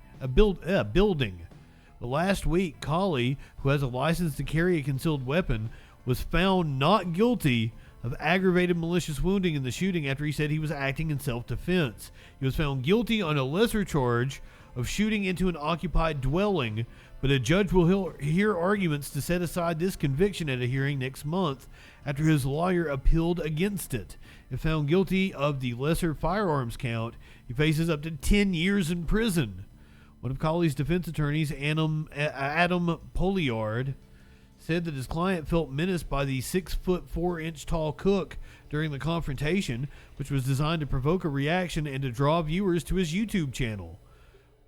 But last week, Colley, who has a license to carry a concealed weapon, was found not guilty of aggravated malicious wounding in the shooting after he said he was acting in self-defense. He was found guilty on a lesser charge of shooting into an occupied dwelling, but a judge will hear arguments to set aside this conviction at a hearing next month after his lawyer appealed against it. If found guilty of the lesser firearms count, he faces up to 10 years in prison. One of Colley's defense attorneys, Adam Poliard, said that his client felt menaced by the 6'4" tall Cook during the confrontation, which was designed to provoke a reaction and to draw viewers to his YouTube channel.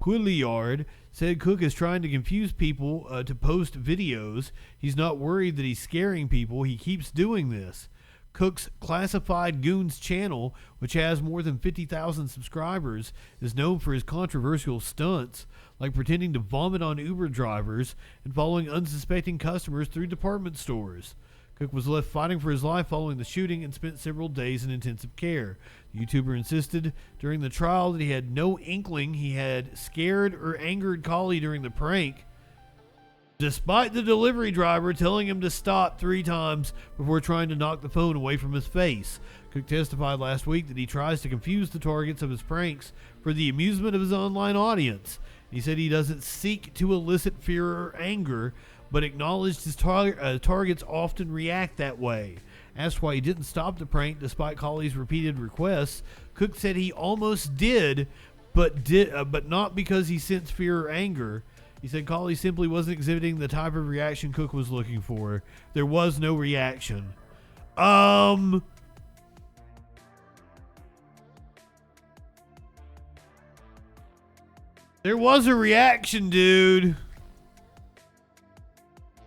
Pouliard said Cook is trying to confuse people to post videos. He's not worried that he's scaring people. He keeps doing this. Cook's Classified Goons channel, which has more than 50,000 subscribers, is known for his controversial stunts, like pretending to vomit on Uber drivers and following unsuspecting customers through department stores. Cook was left fighting for his life following the shooting and spent several days in intensive care. The YouTuber insisted during the trial that he had no inkling he had scared or angered Colley during the prank, despite the delivery driver telling him to stop 3 times before trying to knock the phone away from his face. Cook testified last week that he tries to confuse the targets of his pranks for the amusement of his online audience. He said he doesn't seek to elicit fear or anger, but acknowledged his targets often react that way. Asked why he didn't stop the prank despite Colley's repeated requests, Cook said he almost did, but not because he sensed fear or anger. He said Colley simply wasn't exhibiting the type of reaction Cook was looking for. There was no reaction. There was a reaction, dude.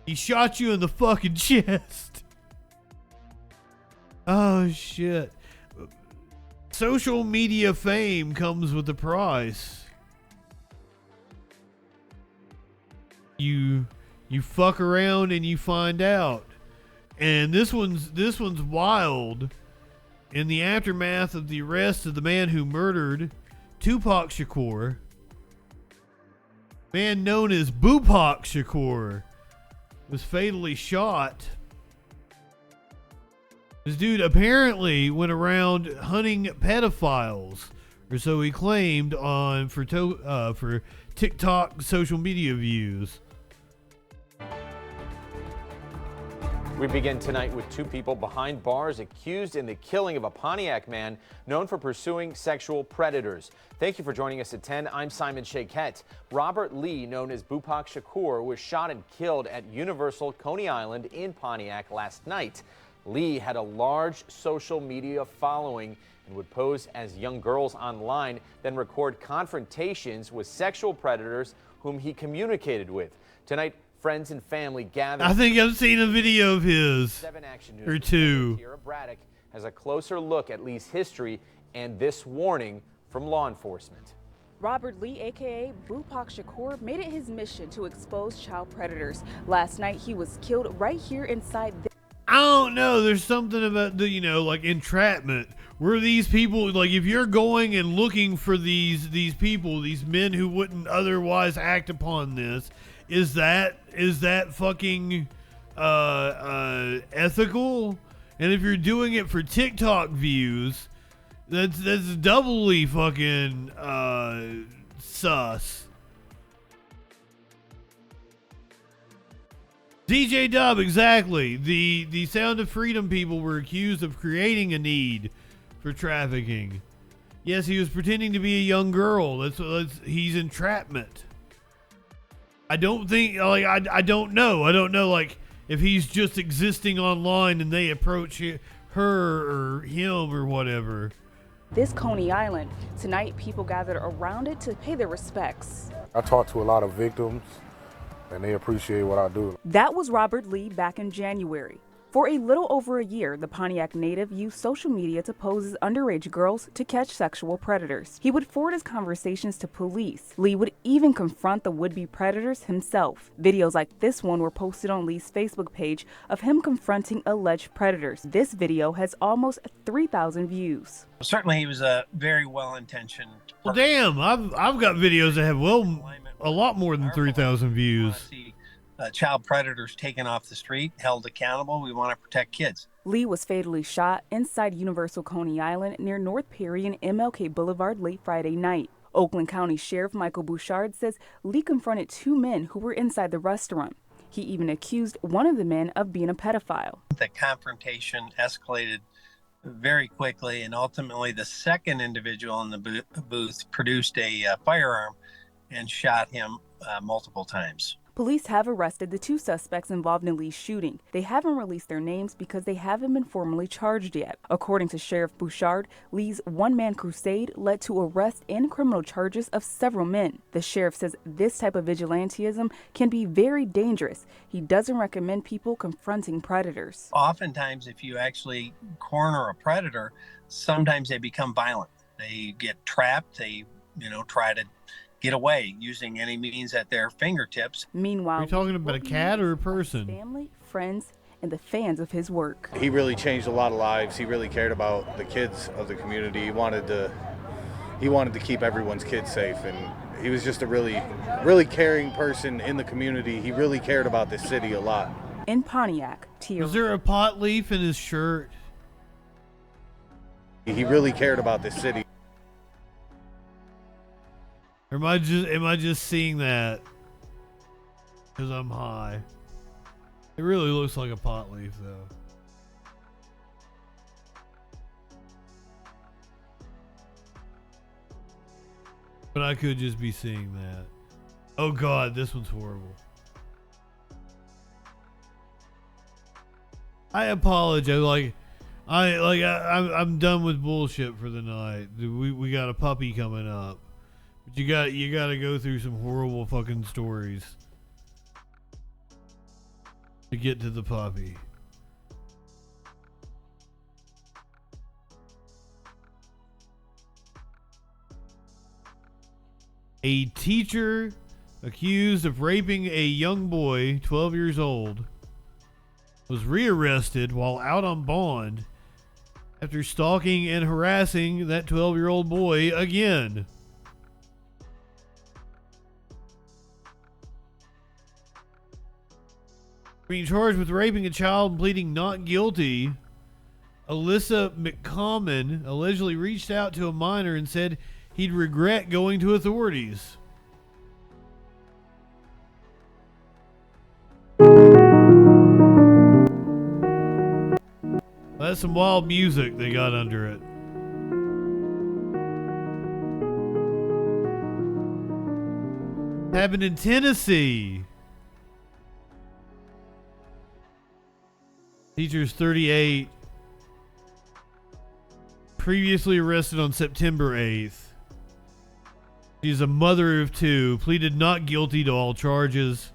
He shot you in the fucking chest. Oh, shit. Social media fame comes with a price. You fuck around and you find out. And this one's wild. In the aftermath of the arrest of the man who murdered Tupac Shakur, man known as Bupak Shakur was fatally shot. This dude apparently went around hunting pedophiles, or so he claimed for TikTok social media views. We begin tonight with 2 people behind bars accused in the killing of a Pontiac man known for pursuing sexual predators. Thank you for joining us at 10. I'm Simon Shaquette. Robert Lee, known as Bupak Shakur, was shot and killed at Universal Coney Island in Pontiac last night. Lee had a large social media following and would pose as young girls online, then record confrontations with sexual predators whom he communicated with. Tonight, friends and family gathered. I think I've seen a video of his 7 Action News or 2. Tara Braddock has a closer look at Lee's history and this warning from law enforcement. Robert Lee, a.k.a. Bupak Shakur, made it his mission to expose child predators. Last night, he was killed right here inside this. I don't know. There's something about the, like entrapment, where these people, like if you're going and looking for these people, these men who wouldn't otherwise act upon this, is that fucking ethical? And if you're doing it for TikTok views, that's doubly fucking sus. DJ Dub, exactly. The Sound of Freedom people were accused of creating a need for trafficking. Yes, he was pretending to be a young girl. He's entrapment. I don't think, like, I don't know. I don't know, like, if he's just existing online and they approach her or him or whatever. This Coney Island. Tonight, people gathered around it to pay their respects. I talked to a lot of victims, and they appreciate what I do. That was Robert Lee back in January. For a little over a year, the Pontiac native used social media to pose as underage girls to catch sexual predators. He would forward his conversations to police. Lee would even confront the would-be predators himself. Videos like this one were posted on Lee's Facebook page of him confronting alleged predators. This video has almost 3,000 views. Certainly he was a very well-intentioned person. Well, damn, I've got videos that have a lot more than 3,000 views. Child predators taken off the street, held accountable. We want to protect kids. Lee was fatally shot inside Universal Coney Island near North Perry and MLK Boulevard late Friday night. Oakland County Sheriff Michael Bouchard says Lee confronted 2 men who were inside the restaurant. He even accused one of the men of being a pedophile. The confrontation escalated very quickly, and ultimately the second individual in the booth produced a firearm and shot him multiple times. Police have arrested the 2 suspects involved in Lee's shooting. They haven't released their names because they haven't been formally charged yet. According to Sheriff Bouchard, Lee's one-man crusade led to arrest and criminal charges of several men. The sheriff says this type of vigilantism can be very dangerous. He doesn't recommend people confronting predators. Oftentimes, if you actually corner a predator, sometimes they become violent. They get trapped. They, try to get away using any means at their fingertips. Meanwhile, are you talking about a cat or a person? Family, friends, and the fans of his work. He really changed a lot of lives. He really cared about the kids of the community. He wanted to keep everyone's kids safe, and he was just a really caring person in the community. He really cared about this city a lot. In Pontiac, Was there a pot leaf in his shirt? He really cared about this city. Or am I just seeing that because I'm high? It really looks like a pot leaf, though. But I could just be seeing that. Oh God, this one's horrible. I apologize. I'm done with bullshit for the night. We got a puppy coming up. But you got to go through some horrible fucking stories to get to the puppy. A teacher accused of raping a young boy, 12 years old, was rearrested while out on bond after stalking and harassing that 12-year-old boy again. Being charged with raping a child and pleading not guilty, Alyssa McCommon allegedly reached out to a minor and said he'd regret going to authorities. That's some wild music they got under it. Happened in Tennessee. Teacher's 38. Previously arrested on September 8th. She's a mother of 2. Pleaded not guilty to all charges.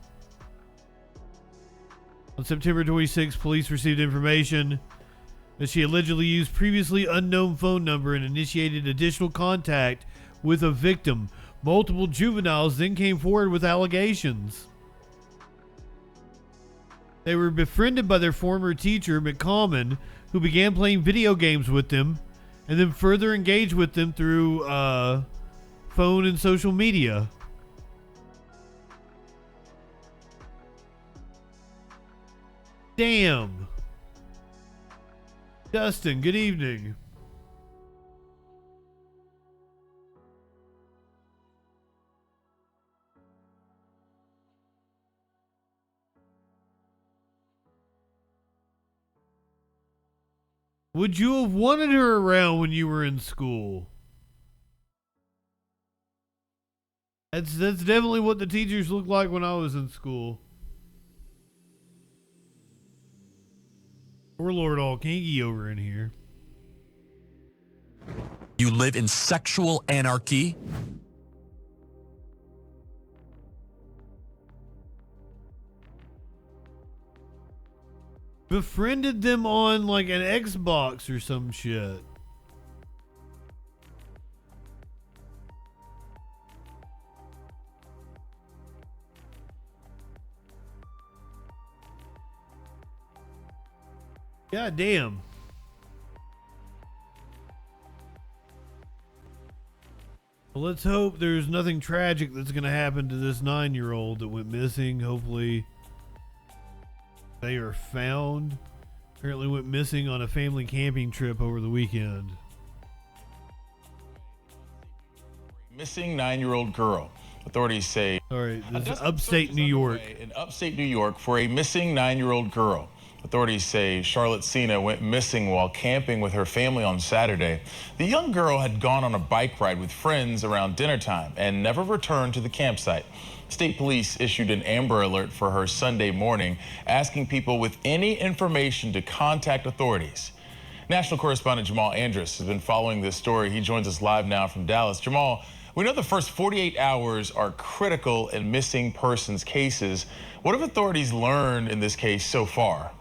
On September 26th, police received information that she allegedly used previously unknown phone number and initiated additional contact with a victim. Multiple juveniles then came forward with allegations. They were befriended by their former teacher, McCommon, who began playing video games with them and then further engaged with them through phone and social media. Damn. Justin, good evening. Would you have wanted her around when you were in school? That's definitely what the teachers looked like when I was in school. Warlord all kinky over in here. You live in sexual anarchy? Befriended them on like an Xbox or some shit. God damn. Well, let's hope there's nothing tragic that's going to happen to this 9-year-old that went missing. Hopefully they are found Apparently went missing on a family camping trip over the weekend. Missing 9-year-old girl. Authorities say. All right, this is upstate New York. In upstate New York for a missing 9-year-old girl. Authorities say Charlotte Cena went missing while camping with her family on Saturday. The young girl had gone on a bike ride with friends around dinner time and never returned to the campsite. State police issued an Amber Alert for her Sunday morning, asking people with any information to contact authorities. National correspondent Jamal Andrus has been following this story. He joins us live now from Dallas. Jamal, we know the first 48 hours are critical in missing persons cases. What have authorities learned in this case so far?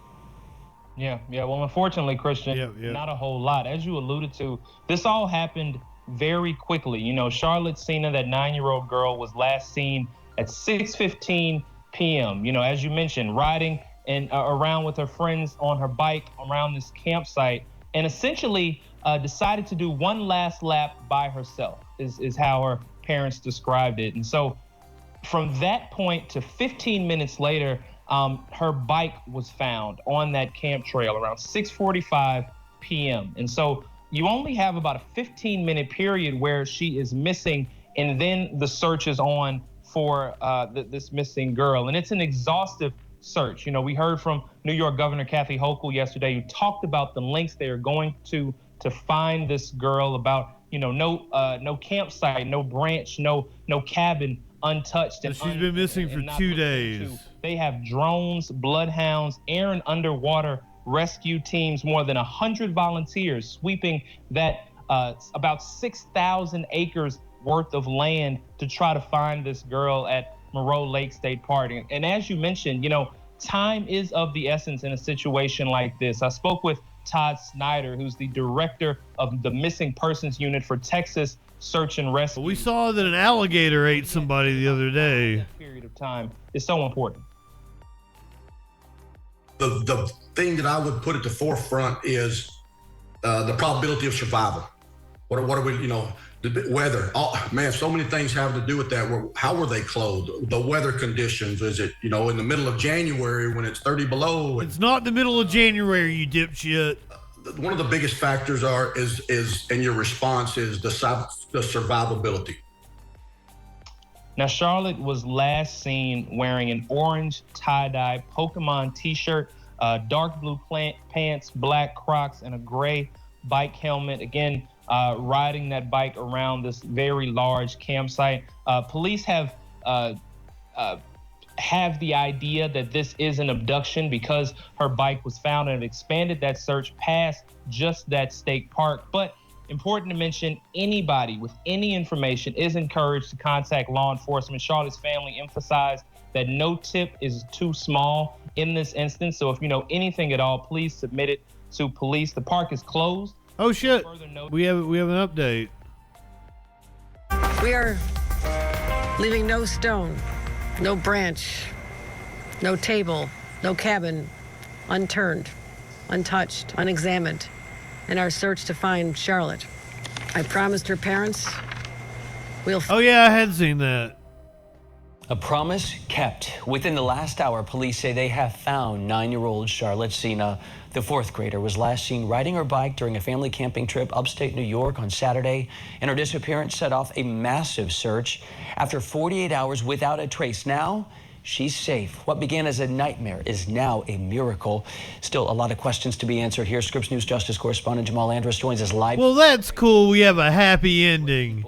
Yeah. Well, unfortunately, Christian, not a whole lot. As you alluded to, this all happened very quickly. You know, Charlotte Cena, that 9-year-old girl, was last seen at 6:15 p.m. You know, as you mentioned, riding around with her friends on her bike around this campsite, and essentially decided to do one last lap by herself, is how her parents described it. And so from that point to 15 minutes later, her bike was found on that camp trail around 6:45 p.m. And so you only have about a 15-minute period where she is missing, and then the search is on for this missing girl. And it's an exhaustive search. You know, we heard from New York Governor Kathy Hochul yesterday, who talked about the lengths they are going to find this girl, about, you know, no campsite, no branch, no cabin untouched. And she's been missing for 2 days. They have drones, bloodhounds, air and underwater rescue teams, more than 100 volunteers sweeping that about 6,000 acres worth of land to try to find this girl at Moreau Lake State Park. And as you mentioned, you know, time is of the essence in a situation like this. I spoke with Todd Snyder, who's the director of the Missing Persons Unit for Texas Search and Rescue. We saw that an alligator ate somebody the other day. That period of time is so important. The thing that I would put at the forefront is the probability of survival. What are we, you know, the weather? Oh man, so many things have to do with that. How were they clothed? The weather conditions. Is it, you know, in the middle of January when it's 30 below? It's not the middle of January, you dipshit. One of the biggest factors is in your response is the survivability. Now, Charlotte was last seen wearing an orange tie-dye Pokemon t-shirt, dark blue pants, black Crocs, and a gray bike helmet. Again, riding that bike around this very large campsite. Police have the idea that this is an abduction because her bike was found, and have expanded that search past just that state park. But important to mention, anybody with any information is encouraged to contact law enforcement. Charlotte's family emphasized that no tip is too small in this instance. So if you know anything at all, please submit it to police. The park is closed. Oh shit! We have an update. We are leaving no stone, no branch, no table, no cabin unturned, untouched, unexamined in our search to find Charlotte. I promised her parents we'll... Oh yeah, I had seen that. A promise kept. Within the last hour, police say they have found 9-year-old Charlotte Cena. The fourth grader was last seen riding her bike during a family camping trip upstate New York on Saturday, and her disappearance set off a massive search. After 48 hours without a trace, now she's safe. What began as a nightmare is now a miracle. Still a lot of questions to be answered here. Scripps News Justice correspondent Jamal Andrus joins us live. Well, that's cool. We have a happy ending.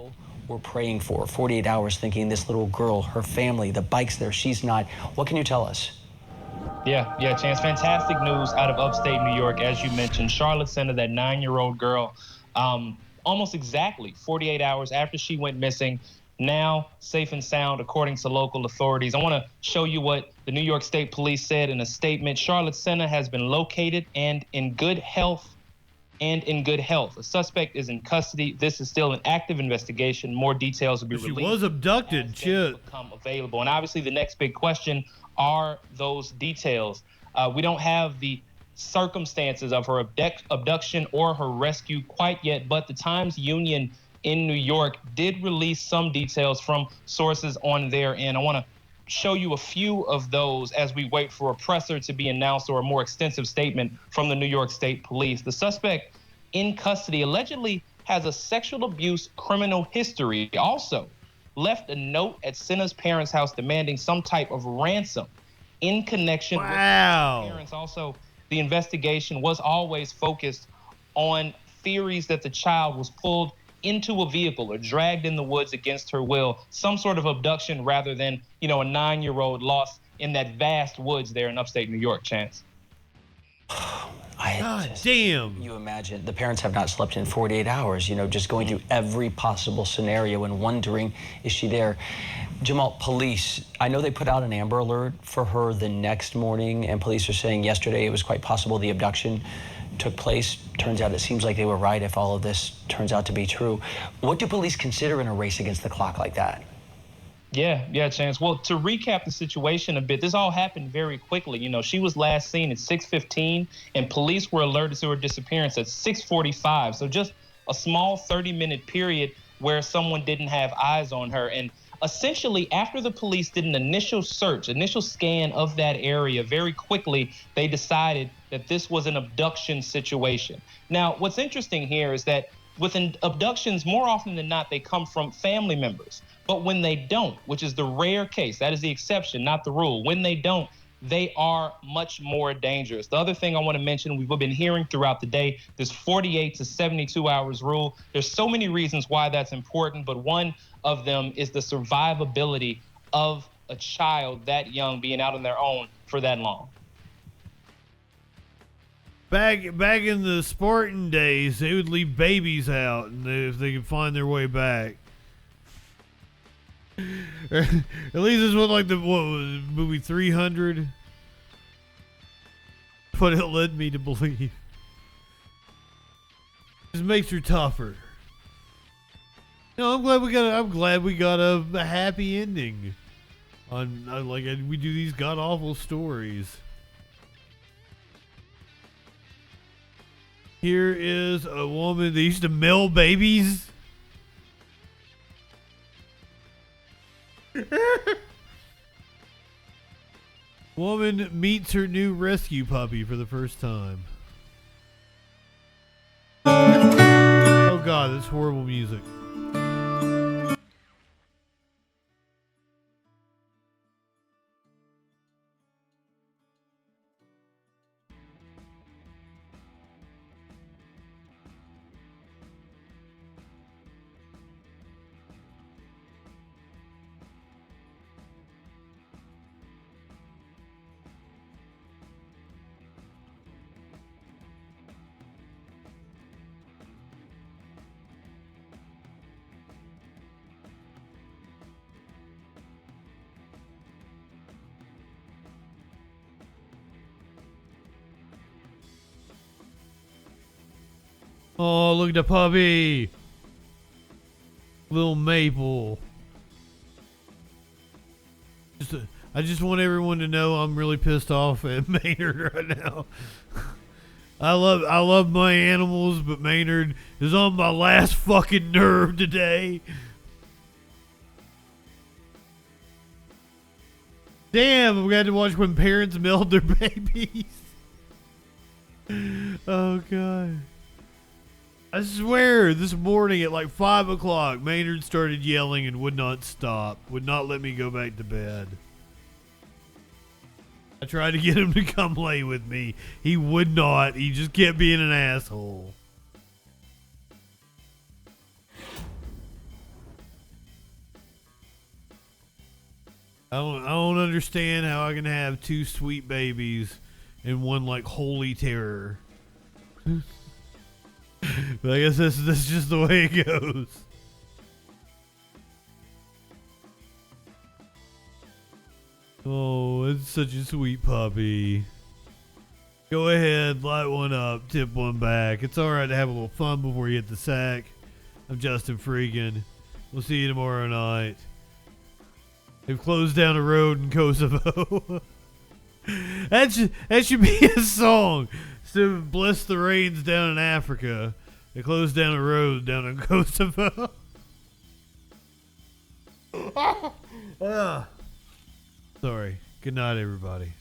We're praying for 48 hours thinking this little girl, her family, the bike's there, she's not. What can you tell us? Yeah, Chance. Fantastic news out of upstate New York, as you mentioned. Charlotte Cena, that 9-year-old girl, almost exactly 48 hours after she went missing, now safe and sound, according to local authorities. I want to show you what the New York State Police said in a statement. Charlotte Cena has been located and in good health. A suspect is in custody. This is still an active investigation. More details will be released. She was abducted, shit. Become available. And obviously the next big question are those details. We don't have the circumstances of her abduction or her rescue quite yet, but the Times-Union in New York did release some details from sources on their end. I want to show you a few of those as we wait for a presser to be announced or a more extensive statement from the New York State Police. The suspect in custody allegedly has a sexual abuse criminal history. Also left a note at Senna's parents' house demanding some type of ransom in connection with his parents. Also, the investigation was always focused on theories that the child was pulled into a vehicle or dragged in the woods against her will, some sort of abduction rather than, a 9-year-old lost in that vast woods there in upstate New York, Chance. Damn. You imagine the parents have not slept in 48 hours, just going through every possible scenario and wondering, is she there? Jamal, police, I know they put out an Amber Alert for her the next morning, and police are saying yesterday it was quite possible the abduction took place. Turns out it seems like they were right if all of this turns out to be true. What do police consider in a race against the clock like that? Yeah, Chance. Well, to recap the situation a bit, this all happened very quickly. She was last seen at 6:15, and police were alerted to her disappearance at 6:45. So just a small 30-minute period where someone didn't have eyes on her. And essentially, after the police did an initial scan of that area, very quickly, they decided that this was an abduction situation. Now, what's interesting here is that with abductions, more often than not, they come from family members. But when they don't, which is the rare case, that is the exception, not the rule. When they don't, they are much more dangerous. The other thing I want to mention, we've been hearing throughout the day, this 48 to 72 hours rule. There's so many reasons why that's important, but one of them is the survivability of a child that young being out on their own for that long. Back in the Spartan days, they would leave babies out, and if they could find their way back. At least this was like what was movie 300. What it led me to believe. Just makes her tougher. No, I'm glad we got a happy ending. We do these god awful stories. Here is a woman that used to mail babies. Woman meets her new rescue puppy for the first time. Oh God, that's horrible music. Oh, look at the puppy. Little Maple. I just want everyone to know I'm really pissed off at Maynard right now. I love my animals, but Maynard is on my last fucking nerve today. Damn, we had to watch when parents mailed their babies. Oh, God. I swear, this morning at like 5 o'clock, Maynard started yelling and would not stop. Would not let me go back to bed. I tried to get him to come lay with me. He would not. He just kept being an asshole. I don't understand how I can have two sweet babies and one like holy terror. But I guess that's just the way it goes. Oh, it's such a sweet puppy. Go ahead, light one up, tip one back. It's alright to have a little fun before you hit the sack. I'm JustinFREAKIN. We'll see you tomorrow night. They've closed down a road in Kosovo. That should be a song. So bless the rains down in Africa. They closed down a road down in Kosovo. Sorry. Good night, everybody.